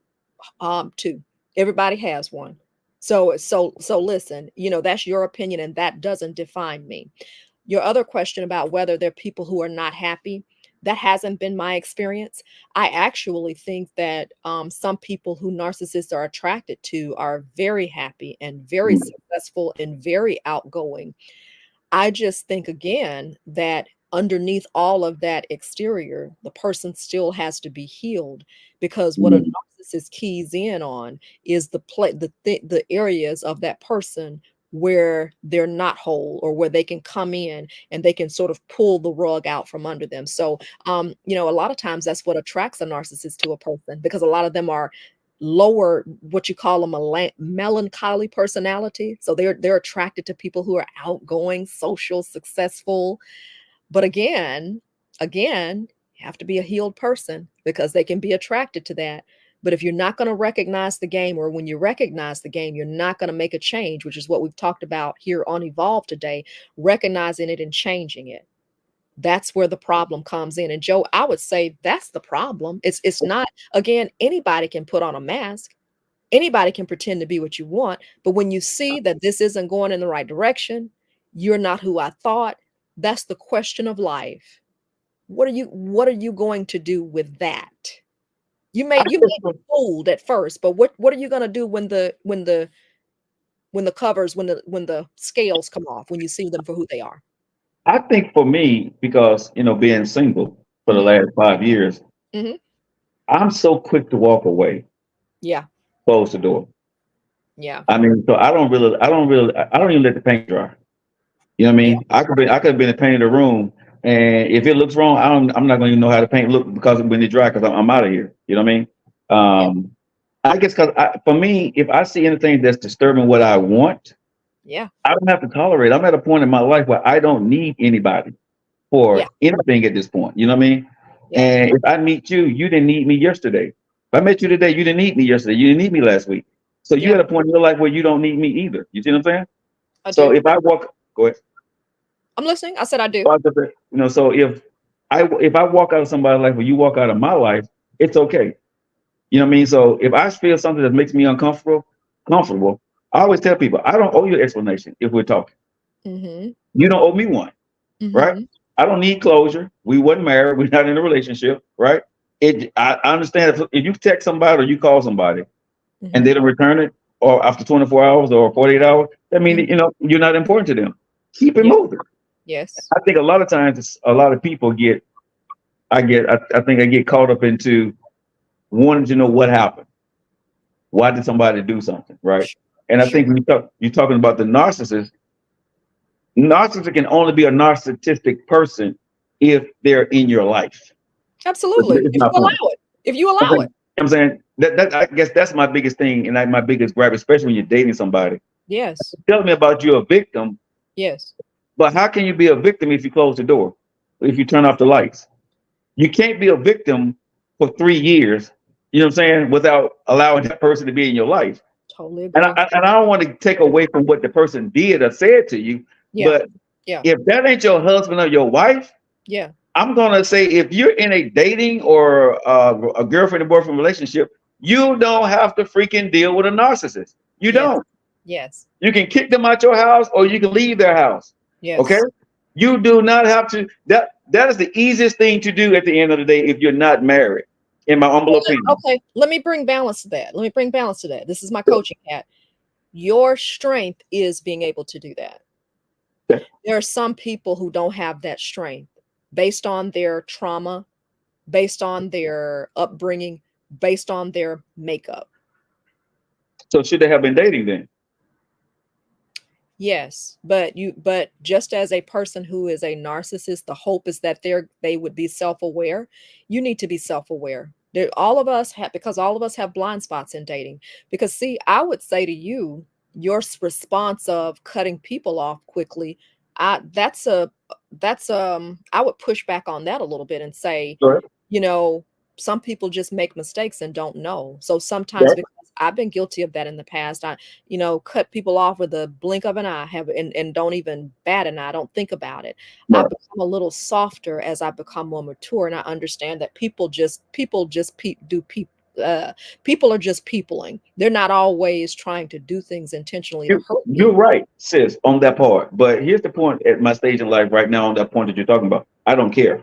too. Everybody has one. So listen, you know, that's your opinion and that doesn't define me. Your other question about whether there are people who are not happy, that hasn't been my experience. I actually think that some people who narcissists are attracted to are very happy and very successful and very outgoing. I just think again that underneath all of that exterior, the person still has to be healed, because what a narcissist keys in on is the areas of that person where they're not whole, or where they can come in and they can sort of pull the rug out from under them. So you know, a lot of times that's what attracts a narcissist to a person, because a lot of them are lower, what you call them, a melancholy personality. So they're attracted to people who are outgoing, social, successful. But again, you have to be a healed person because they can be attracted to that. But if you're not going to recognize the game, or when you recognize the game, you're not going to make a change, which is what we've talked about here on Evolve today, recognizing it and changing it. That's where the problem comes in. And Joe, I would say that's the problem. It's not, again, anybody can put on a mask. Anybody can pretend to be what you want. But when you see that this isn't going in the right direction, you're not who I thought. That's the question of life. What are you going to do with that? You may be fooled at first, but what are you going to do when the covers, when the scales come off, when you see them for who they are? I think for me, because you know, being single for the Mhm. last 5 years, Mhm. I'm so quick to walk away, Yeah. close the door. Yeah. I mean, so I don't even let the paint dry. You know what I Yeah. mean? I could have been a paint in the room, and if it looks wrong, I'm not going to even know how the paint look because when it dry, because I'm out of here. You know what I mean? Yeah. I guess because for me, if I see anything that's disturbing what I want, Yeah. I don't have to tolerate. I'm at a point in my life where I don't need anybody Yeah. for anything at this point. You know what I mean? Yeah. And if I meet you, you didn't need me yesterday. If I met you today, you didn't need me yesterday. You didn't need me last week. So you Yeah. at a point in your life where you don't need me either. You see what I'm saying? I So do. if I walk, go ahead. I'm listening. I said I do. So you know, so if I walk out of somebody's life or you walk out of my life, it's okay. You know what I mean? So if I feel something that makes me comfortable, I always tell people I don't owe you an explanation if we're talking. Mhm. You don't owe me one, right? Mhm. I don't need closure. We wasn't married. We're not in a relationship, right? I understand if you text somebody or you call somebody and they Mhm. don't return it, or after 24 hours or 48 hours, that means Mhm. you know you're not important to them. Keep it Yeah. moving. Yes. I think a lot of times a lot of people I think I get caught up into wanting to know what happened. Why did somebody do something, right? And I think Sure. when you're talking about the narcissist, narcissist can only be a narcissistic person if they're in your life. Absolutely. It's If you my point. allow it. If you I'm allow saying, it. I'm saying that I guess that's my biggest thing and like my biggest gripe, especially when you're dating somebody. Yes. Tell me about you're a victim, Yes. but how can you be a victim if you close the door? If you turn off the lights? You can't be a victim for 3 years, you know what I'm saying, without allowing that person to be in your life. Totally And agree. I don't want to take away from what the person did or said to you, Yeah. but Yeah. if that ain't your husband or your wife, Yeah. I'm gonna say if you're in a dating or a girlfriend and boyfriend relationship, you don't have to freaking deal with a narcissist. You Yes. don't. Yes. You can kick them out your house or you can leave their house. Okay? Yes. You do not have to. That is the easiest thing to do at the end of the day if you're not married, in my humble opinion. Okay, let me bring balance to that. Let me bring balance to that. This is my coaching hat. Your strength is being able to do that. Okay. There are some people who don't have that strength based on their trauma, based on their upbringing, based on their makeup. So should they have been dating then? Yes, but just as a person who is a narcissist, the hope is that they would be self-aware. You need to be self-aware. All of us have, because all of us have blind spots in dating. Because see, I would say to you, your response of cutting people off quickly, I that's I would push back on that a little bit and say, Right. you know, some people just make mistakes and don't know. So sometimes, Right. because I've been guilty of that in the past, cut people off with a blink of an eye, have and don't even bat an eye, don't think about it. I've Right. become a little softer as I become more mature, and I understand that people are just peopling. They're not always trying to do things intentionally to hurt You're you. right, sis, on that part. But here's the point at my stage in life right now on that point that you're talking about. I don't care.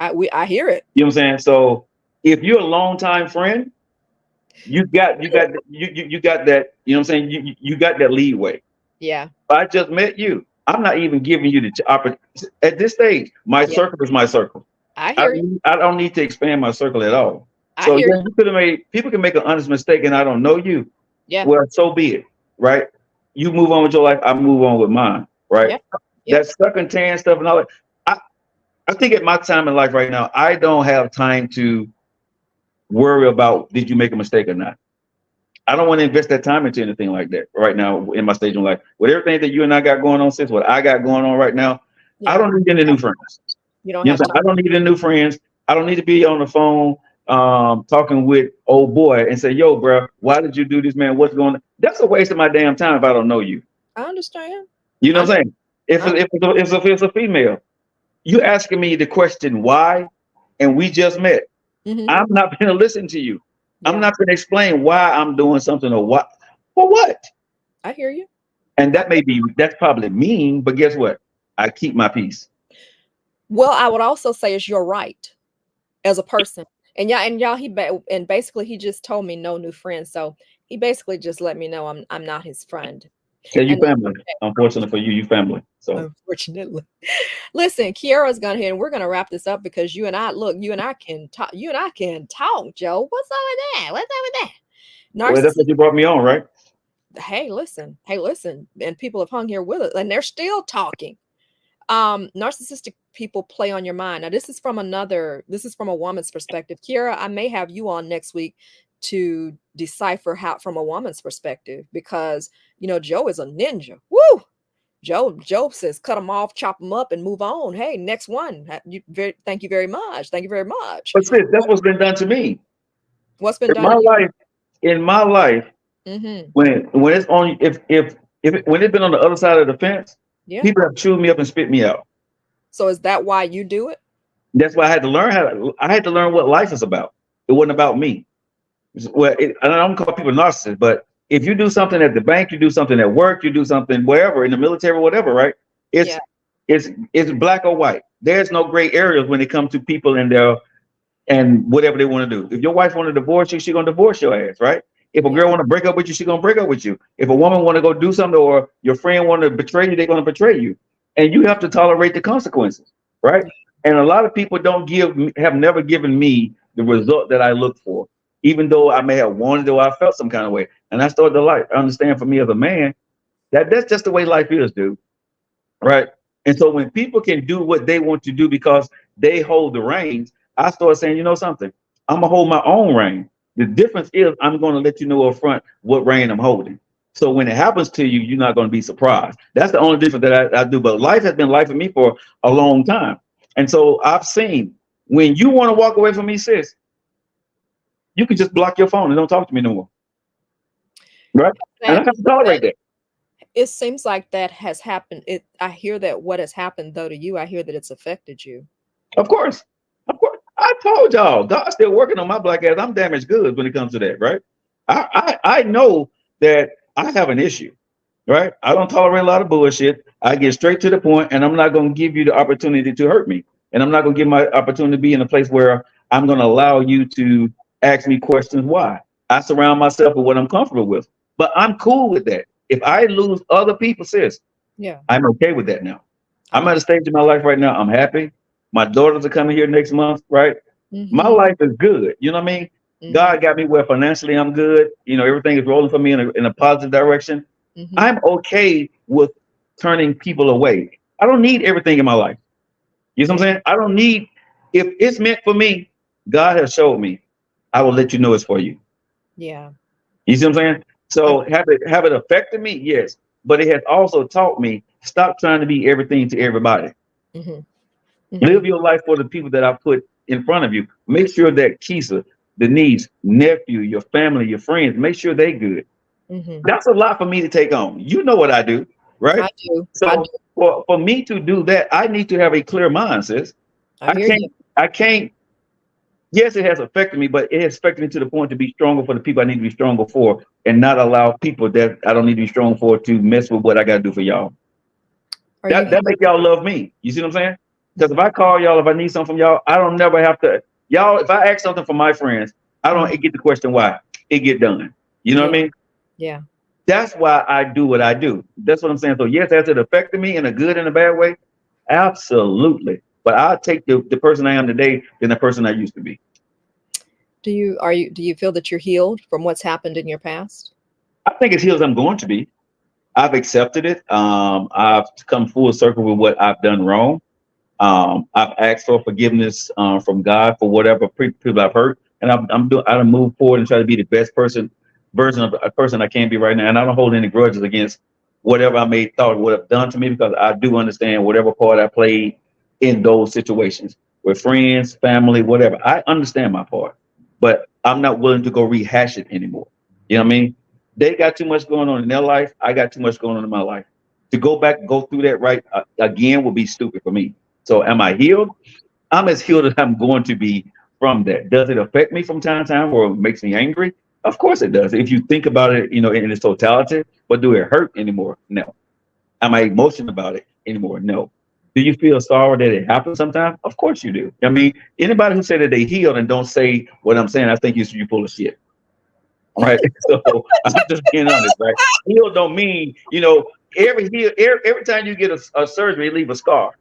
I hear it. You know what I'm saying? So if you're a longtime friend, you got that, you know what I'm saying? You got that leeway. Yeah, If I just met you, I'm not even giving you the opportunity. At this stage, my yeah, circle is my circle. I hear you. I don't need to expand my circle at all. I So hear yeah, you. you could have made people can make an honest mistake and I don't know you. Yeah, Well, so be it, right? You move on with your life, I move on with mine, right? yeah, yeah. That stuck and tan stuff and all that. I think at my time in life right now, I don't have time to worry about did you make a mistake or not. I don't want to invest that time into anything like that right now in my stage in life. With everything that you and I got going on, since what I got going on right now, I Yeah. don't need any new friends. You don't You know have what I'm saying? I time. don't need any new friends. I don't need to be on the phone talking with old boy and say, yo, bro, why did you do this, man? What's going on? That's a waste of my damn time if I don't know you. I understand. You know I, what I'm saying? If, I it- if it's a female, you asking me the question why, and we just met. hmm I'm not going to listen to you. I'm Yeah, not going to explain why I'm doing something or what for what. I hear you. And that's probably mean, but guess what? I keep my peace. Well, I would also say is you're right as a person. And and basically he just told me no new friends. So he basically just let me know I'm not his friend. Yeah, you And that's family. Unfortunately for you, you family. okay, So unfortunately. Listen, Kiara's gone here and we're gonna wrap this up because you and I can talk. You and I can talk, Joe. What's up with that? What's up with that? well, that's Narcissist. what you brought me on, right? Hey, listen. And people have hung here with us and they're still talking. Narcissistic people play on your mind. Now this is from a woman's perspective. Kiara, I may have you on next week to decipher how from a woman's perspective because Joe is a ninja. Woo! Joe says cut them off, chop them up, and move on. Hey, next one. Thank you very much. Thank you very much. But sis, that's what's been done to me What's been in done my to you? life. In my life, Mm-hmm. when it's on, when it's been on the other side of the fence, Yeah. people have chewed me up and spit me out. So is that why you do it? That's why I had to learn I had to learn what life is about. It wasn't about me. Well, I don't call people narcissists, but if you do something at the bank, you do something at work, you do something wherever in the military, whatever, right? It's Yeah. it's black or white. There's no gray areas when it comes to people and whatever they want to do. If your wife want to divorce you, she's gonna divorce your ass, right? If a Yeah. girl want to break up with you, she's gonna break up with you. If a woman want to go do something or your friend want to betray you, they're gonna betray you, and you have to tolerate the consequences, right? And a lot of people have never given me the result that I look for, even though I may have wanted or I felt some kind of way. And I started to understand for me as a man that's just the way life is, dude, right? And so when people can do what they want to do because they hold the reins, I start saying, you know something, I'm gonna hold my own rein. The difference is I'm gonna let you know up front what rein I'm holding. So when it happens to you, you're not gonna be surprised. That's the only difference that I do. But life has been life for me for a long time. And so I've seen when you want to walk away from me, sis, you can just block your phone and don't talk to me no more. Right? And I That have to tolerate that. it seems like that has happened. I hear that what has happened though to you, I hear that it's affected you. Of course. Of course. I told y'all, God's still working on my black ass. I'm damaged goods when it comes to that, right? I know that I have an issue, right? I don't tolerate a lot of bullshit. I get straight to the point, and I'm not going to give you the opportunity to hurt me. And I'm not going to give my opportunity to be in a place where I'm going to allow you to ask me questions why. I surround myself with what I'm comfortable with. But I'm cool with that. If I lose other people, sis, Yeah. I'm okay with that now. I'm Okay. at a stage in my life right now. I'm happy. My daughters are coming here next month, right? My Mm-hmm. life is good. You know what I mean? Mm-hmm. God got me where financially I'm good. You know, everything is rolling for me in a positive direction. Mm-hmm. I'm okay with turning people away. I don't need everything in my life. You know what I'm Yeah. saying? I don't need, if it's meant for me, God has showed me, I will let you know it's for you. Yeah. You see what I'm saying? I, So have it affected me? Yes. But it has also taught me, stop trying to be everything to everybody. mm-hmm. Mm-hmm. Live your life for the people that I put in front of you. Make sure that Keisha, the niece, nephew, your family, your friends, make sure they good. Mm-hmm. That's a lot for me to take on. You know what I do, right? I do. I do. So for me to do that, I need to have a clear mind, sis. I I hear can't, you. I can't, yes, it has affected me, but it has affected me to the point to be stronger for the people I need to be stronger for and not allow people that I don't need to be strong for to mess with what I gotta do for y'all. Are you That healed? make y'all love me. You see what I'm saying? Because if Mm-hmm. I call y'all, if I need something from y'all, I don't never have to. Y'all, if I ask something from my friends, I don't Mm-hmm. get the question why. It get done. You know what Yeah. I mean? Yeah. That's why I do what I do. That's what I'm saying. So yes, has it affected me in a good and a bad way? Absolutely. But I'll take the person I am today than the person I used to be. Do you feel that you're healed from what's happened in your past? I think it's healed as I'm going to be. I've accepted it. I've come full circle with what I've done wrong. I've asked for forgiveness from God for whatever people I've hurt, and I don't move forward and try to be the best version of a person I can be right now. And I don't hold any grudges against whatever I may thought would have done to me because I do understand whatever part I played in those situations with friends, family, whatever. I understand my part, but I'm not willing to go rehash it anymore. You know what I mean? They got too much going on in their life. I got too much going on in my life. To go back and go through that right again would be stupid for me. So am I healed? I'm as healed as I'm going to be from that. Does it affect me from time to time or makes me angry? Of course it does. If you think about it, you know, in its totality, but do it hurt anymore? No. Am I emotional about it anymore? No. Do you feel sorry that it happens sometimes? Of course you do. I mean, anybody who say that they healed and don't say what I'm saying, I think you full of shit. Right. So I'm just being honest, right? Healed don't mean, you know, every time you get a surgery, it leave a scar.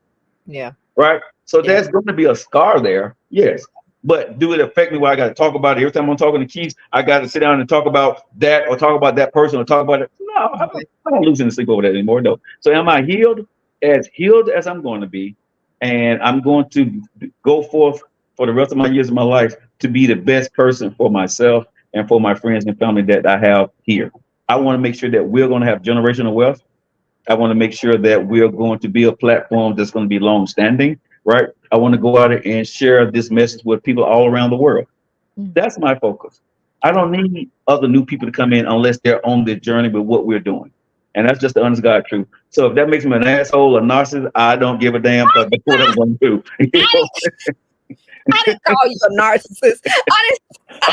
Yeah. Right? So Yeah. there's going to be a scar there, yes. But do it affect me where I got to talk about it? Every time I'm talking to Keith, I got to sit down and talk about that or talk about that person or talk about it. No, Okay. I don't lose any sleep over that anymore, though. So am I healed? As healed as I'm going to be, and I'm going to go forth for the rest of my years of my life to be the best person for myself and for my friends and family that I have here. I want to make sure that we're going to have generational wealth. I want to make sure that we're going to be a platform that's going to be long standing, right? I want to go out and share this message with people all around the world. Mm. That's my focus. I don't need other new people to come in unless they're on the journey with what we're doing. And that's just the honest God truth. So if that makes me an asshole, a narcissist, I don't give a damn because that's what I'm going to do. You know? I didn't call you a narcissist. I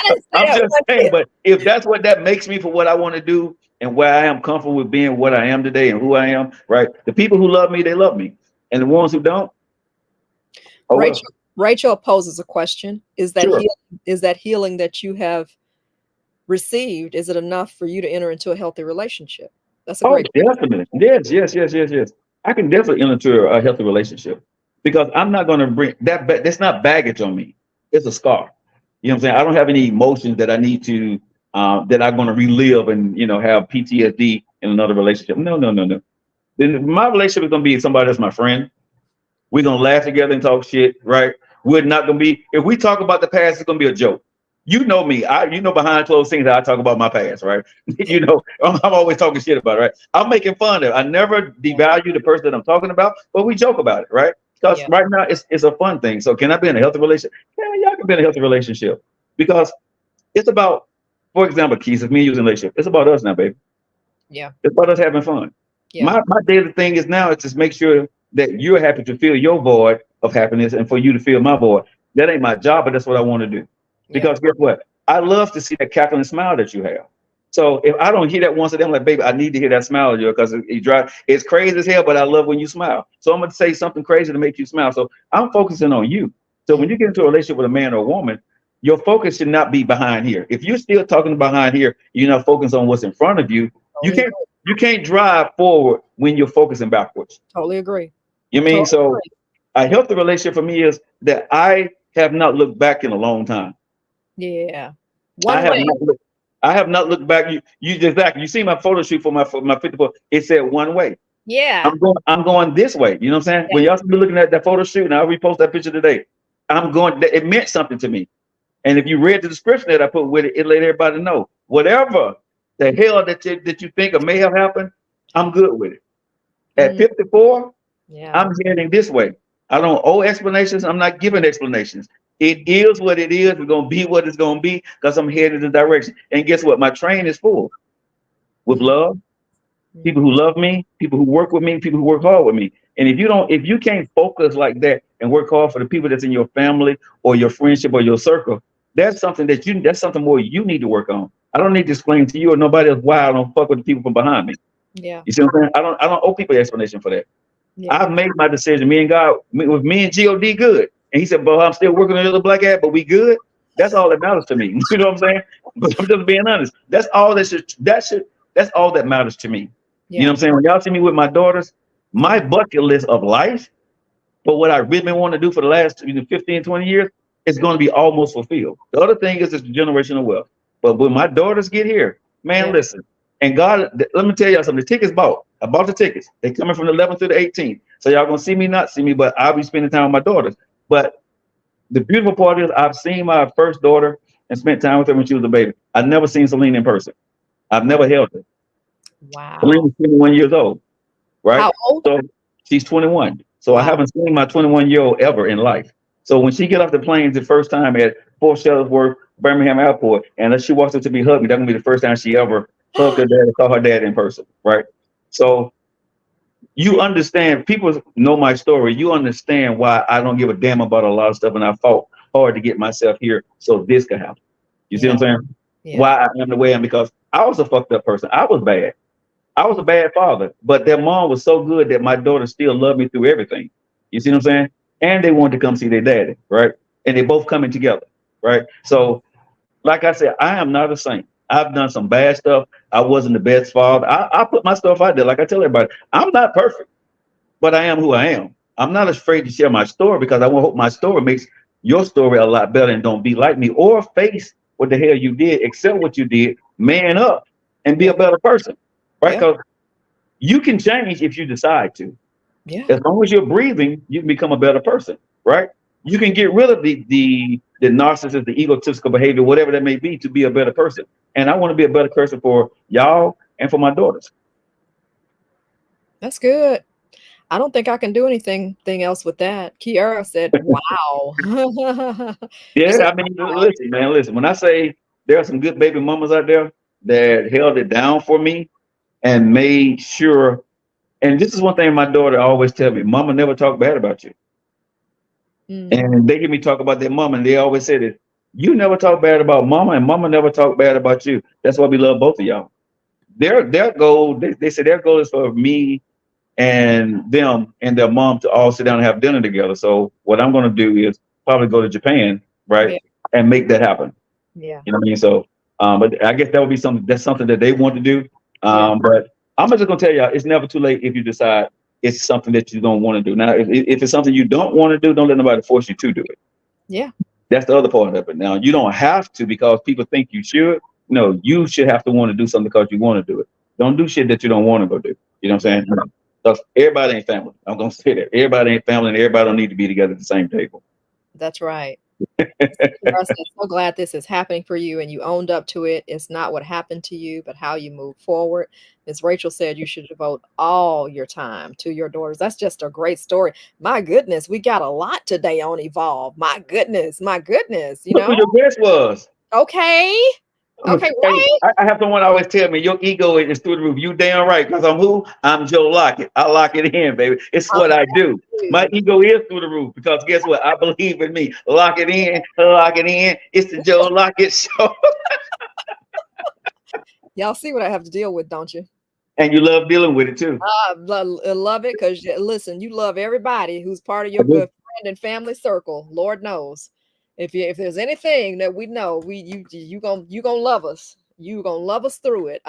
didn't say I'm that just one saying, bit. but if that's what that makes me for what I want to do and where I am comfortable with being what I am today and who I am, right? The people who love me, they love me. And the ones who don't, oh well. Rachel poses a question. Sure. Is that healing that you have received, is it enough for you to enter into a healthy relationship? That's a Oh, great question. definitely. Yes. I can definitely enter into a healthy relationship because I'm not going to bring that. That's not baggage on me. It's a scar. You know what I'm saying? I don't have any emotions that I need to that I'm going to relive and have PTSD in another relationship. No. Then my relationship is going to be somebody that's my friend. We're going to laugh together and talk shit, right? We're not going to be, if we talk about the past, it's going to be a joke. You know me. Behind closed scenes, I talk about my past, right? I'm always talking shit about it, right? I'm making fun of it. I never devalue the person that I'm talking about, but we joke about it, right? Because Yeah. right now it's a fun thing. So can I be in a healthy relationship? Yeah, y'all can be in a healthy relationship because it's about, for example, Keith, if me and you in a relationship, it's about us now, baby. Yeah. It's about us having fun. Yeah. My daily thing is now is just make sure that you're happy to fill your void of happiness and for you to fill my void. That ain't my job, but that's what I want to do. Yeah. Because guess what? I love to see that cackling smile that you have. So if I don't hear that once a day, I'm like, baby, I need to hear that smile of yours because it's crazy as hell, but I love when you smile. So I'm gonna say something crazy to make you smile. So I'm focusing on you. So when you get into a relationship with a man or a woman, your focus should not be behind here. If you're still talking behind here, you're not focused on what's in front of you. You Totally can't agree. you can't drive forward when you're focusing backwards. Totally agree. You mean Totally so? agree. A healthy relationship for me is that I have not looked back in a long time. Yeah. I One have way. not looked. I have not looked back. You just back. You see my photo shoot for my 54. It said one way. Yeah. I'm going this way. You know what I'm saying? Yeah. When y'all be looking at that photo shoot, and I'll repost that picture today. I'm going. It meant something to me. And if you read the description that I put with it, it let everybody know whatever the hell that you think or may have happened, I'm good with it. At Mm, 54, yeah. I'm heading this way. I don't owe explanations. I'm not giving explanations. It is what it is. It's gonna be what it's gonna be because I'm headed in the direction. And guess what? My train is full with Mm, love, people mm, who love me, people who work with me, people who work hard with me. And if you can't focus like that and work hard for the people that's in your family or your friendship or your circle, that's something more you need to work on. I don't need to explain to you or nobody else why I don't fuck with the people from behind me. yeah. You see what I'm saying? I don't owe people explanation for that. Yeah. I've made my decision. Me and God, with me and God, good. And he said, "But I'm still working on the little black ass, but we good." That's all that matters to me. You know what I'm saying? But I'm just being honest. That's all that matters to me. You know what Yeah. I'm saying? When y'all see me with my daughters, my bucket list of life for what I really want to do for the last 15, 20 years is going to be almost fulfilled. The other thing is it's generational wealth. But when my daughters get here, man, Yeah. listen. And God, let me tell y'all something. The tickets bought. I bought the tickets. They coming from the 11th to the 18th. So y'all gonna see me, not see me, but I'll be spending time with my daughters. But the beautiful part is I've seen my first daughter and spent time with her when she was a baby. I've never seen Celine in person. I've never held her. Wow. Celine is 21 years old, right? How old? So she's 21. So I Wow. haven't seen my 21-year-old ever in life. So when she get off the plane the first time at Fort Shuttlesworth, Birmingham Airport, and she walks up to me, hug me, that's gonna be the first time she ever hugged her dad and saw her dad in person, right? So you understand, people know my story. You understand why I don't give a damn about a lot of stuff, and I fought hard to get myself here so this could happen. You see what Yeah. I'm saying? Yeah. Why I am the way I am because I was a fucked up person. I was bad. I was a bad father, but their mom was so good that my daughter still loved me through everything. You see what I'm saying? And they wanted to come see their daddy, right? And they both coming together, right? So, like I said, I am not a saint. I've done some bad stuff. I wasn't the best father. I put my stuff out there. Like I tell everybody, I'm not perfect, but I am who I am. I'm not afraid to share my story because I hope my story makes your story a lot better and don't be like me or face what the hell you did, accept what you did, man up and be Yeah. a better person, right? Yeah. Because you can change if you decide to. Yeah. As long as you're breathing, you can become a better person, right? You can get rid of the narcissist, the egotistical behavior, whatever that may be, to be a better person. And I want to be a better person for y'all and for my daughters. That's good. I don't think I can do anything else with that. Kiara said, "Wow." You said, Yeah, I mean, listen, man, listen. When I say there are some good baby mamas out there that held it down for me and made sure, and this is one thing my daughter always tell me, Mama never talk bad about you. mm, And they hear me talk about their mama, and they always say this: you never talk bad about mama, and mama never talk bad about you. That's why we love both of y'all. Their goal, they say their goal is for me and them and their mom to all sit down and have dinner together. So what I'm gonna do is probably go to Japan, right, yeah, and make that happen. yeah, You know what I mean? So, but I guess that would be something that they want to do. yeah, But I'm just gonna tell y'all, it's never too late if you decide it's something that you don't want to do. Now, if it's something you don't want to do, don't let nobody force you to do it. yeah. That's the other part of it. Now, you don't have to because people think you should. No, you should have to want to do something because you want to do it. Don't do shit that you don't want to go do. You know what I'm saying? Because everybody ain't family. I'm gonna say that everybody ain't family, and everybody don't need to be together at the same table. That's right. Kiara said, "So glad this is happening for you and you owned up to it. It's not what happened to you, but how you move forward." Ms. Rachel said you should devote all your time to your daughters. That's just a great story. My goodness, we got a lot today on Evolve. My goodness, my goodness, Look who your guest was. Okay. Okay, Hey, right? I have someone always tell me your ego is through the roof. You damn right, because I'm who? I'm Joe Lockett. I lock it in, baby. It's what I do. My ego is through the roof because guess what? I believe in me. Lock it in, lock it in. It's the Joe Lockett Show. Y'all see what I have to deal with, don't you? And you love dealing with it too. Love it because listen, you love everybody who's part of your I do. good friend and family circle. Lord knows, if there's anything that we know, you gonna love us. You gonna love us through it.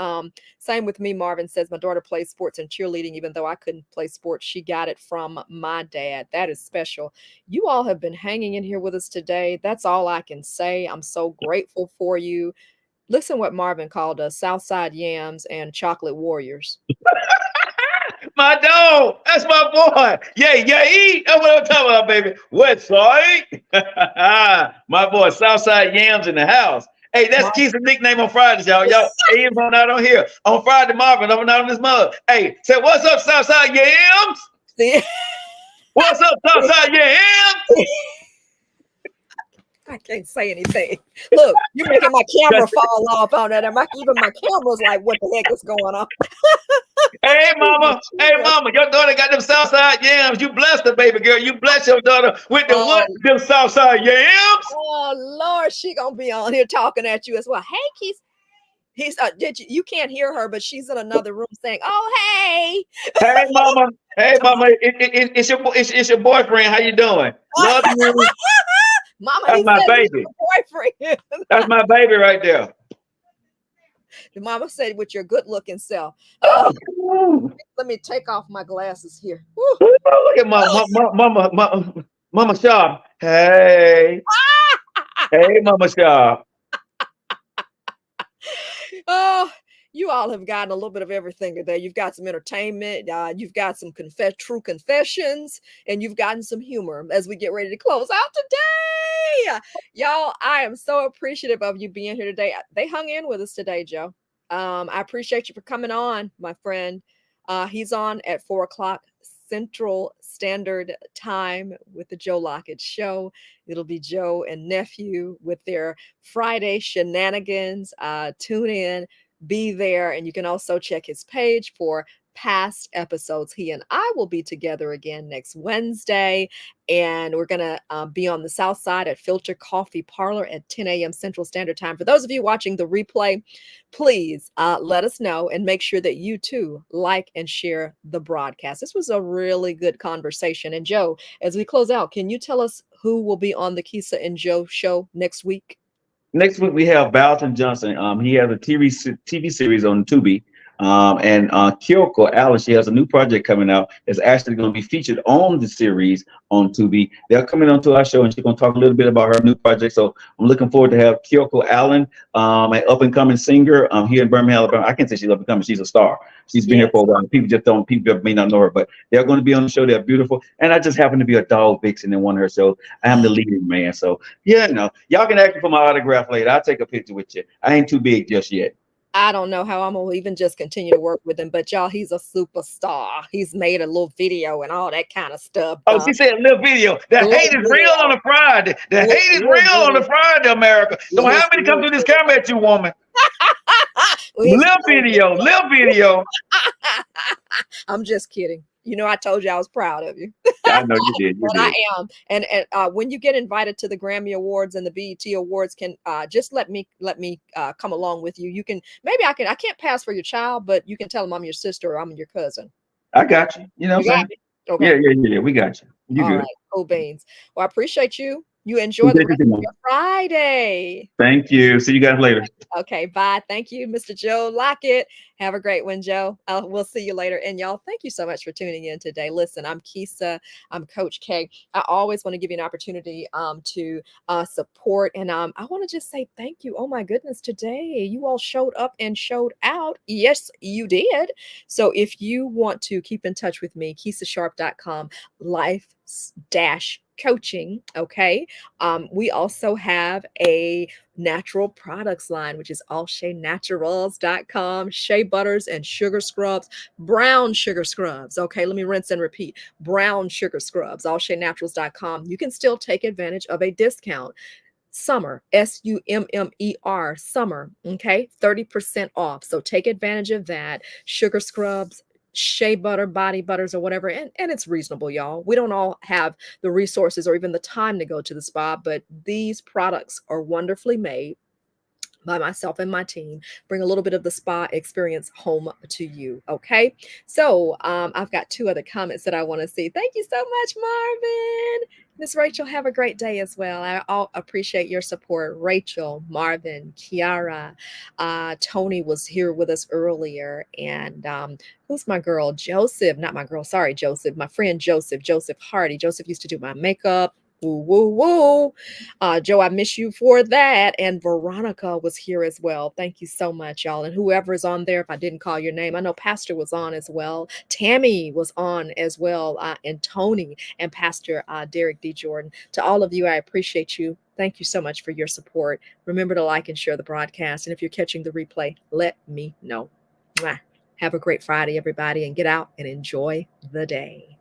Same with me. Marvin says my daughter plays sports and cheerleading. Even though I couldn't play sports, she got it from my dad. That is special. You all have been hanging in here with us today. That's all I can say. I'm so grateful for you. Listen what Marvin called us: Southside Yams and Chocolate Warriors. My dog, that's my boy. Yeah, yeah, eat. That's what I'm talking about, baby. West side. My boy, Southside Yams in the house. Hey, that's Keith's nickname on Fridays, y'all. Y'all, hey, I'm not on here. On Friday, Marvin, I'm not on this mug. Hey, say, what's up, Southside Yams? See? What's up, Southside Yams? I can't say anything. Look, you're making my camera fall off on that. Even my camera's like, what the heck is going on? Hey, mama. Hey, mama. Your daughter got them Southside Yams. You blessed her, baby girl. You bless your daughter with them what? Them Southside Yams. Oh, Lord, she gonna be on here talking at you as well. Hey, Keith. You can't hear her, but she's in another room saying, "Oh, hey, hey, mama, hey, mama, it's your boyfriend. How you doing? Love you, Mama." That's my baby. Boyfriend. That's my baby right there. The mama said, "With your good-looking self." Let me take off my glasses here. Look at Mama Shaw. Hey, hey, Mama Shaw. Oh, you all have gotten a little bit of everything today. You've got some entertainment, you've got some true confessions, and you've gotten some humor as we get ready to close out today. Y'all, I am so appreciative of you being here today. They hung in with us today, Joe. I appreciate you for coming on, my friend. He's on at 4 o'clock Central Standard Time with the Joe Lockett Show. It'll be Joe and nephew with their Friday shenanigans. Tune in, be there, and you can also check his page for past episodes. He and I will be together again next Wednesday, and we're going to be on the South Side at Filter Coffee Parlor at 10 a.m. Central Standard Time. For those of you watching the replay, please let us know and make sure that you too like and share the broadcast. This was a really good conversation. And Joe, as we close out, can you tell us who will be on the Kisa and Joe show next week? Next week we have Balton Johnson. He has a TV series on Tubi. And Kyoko Allen, she has a new project coming out. It's actually going to be featured on the series on Tubi. They're coming onto our show, and she's going to talk a little bit about her new project. So I'm looking forward to have Kyoko Allen, an up and coming singer here in Birmingham, Alabama. I can't say she's up and coming; she's a star. She's been here for a while. People may not know her, but they're going to be on the show. They're beautiful, and I just happen to be a dog vixen in one of her shows. I am the leading man, so yeah, no, y'all can ask me for my autograph later. I'll take a picture with you. I ain't too big just yet. I don't know how I'm gonna even just continue to work with him, but y'all, he's a superstar. He's made a little video and all that kind of stuff. Oh, she said little video. The hate is real on a Friday. The hate is real on a Friday, America. Don't have me to come through this camera at you, woman. Little video. I'm just kidding. You know, I told you I was proud of you. I know you did. But I am. And when you get invited to the Grammy Awards and the BET Awards, can just let me come along with you. You can I can't pass for your child, but you can tell them I'm your sister or I'm your cousin. I got you. You know what I'm saying? Okay. Yeah. We got you. You all good. Right. Cool beans. Well, I appreciate you. You enjoy the rest of your Friday. Thank you. See you guys later. Okay, bye. Thank you, Mr. Joe Lockett. Have a great one, Joe. We'll see you later. And y'all, thank you so much for tuning in today. Listen, I'm Kisa. I'm Coach K. I always want to give you an opportunity to support. And I want to just say thank you. Oh, my goodness. Today, you all showed up and showed out. Yes, you did. So if you want to keep in touch with me, KisaSharp.com, life-coaching. Okay. We also have a natural products line, which is allsheanaturals.com. Shea butters and sugar scrubs, brown sugar scrubs. Okay, let me rinse and repeat. Brown sugar scrubs, allsheanaturals.com. You can still take advantage of a discount. Summer, SUMMER, summer. Okay, 30% off. So take advantage of that. Sugar scrubs, shea butter, body butters, or whatever. And it's reasonable, y'all. We don't all have the resources or even the time to go to the spa, but these products are wonderfully made by myself and my team, bring a little bit of the spa experience home to you. Okay. So I've got two other comments that I want to see. Thank you so much, Marvin. Miss Rachel, have a great day as well. I all appreciate your support. Rachel, Marvin, Kiara, Tony was here with us earlier. And who's my girl? Joseph, not my girl. Sorry, Joseph. My friend Joseph, Joseph Hardy. Joseph used to do my makeup. Woo, woo, woo. Joe, I miss you for that. And Veronica was here as well. Thank you so much, y'all. And whoever is on there, if I didn't call your name, I know Pastor was on as well. Tammy was on as well. And Tony and Pastor Derek D. Jordan. To all of you, I appreciate you. Thank you so much for your support. Remember to like and share the broadcast. And if you're catching the replay, let me know. Mwah. Have a great Friday, everybody, and get out and enjoy the day.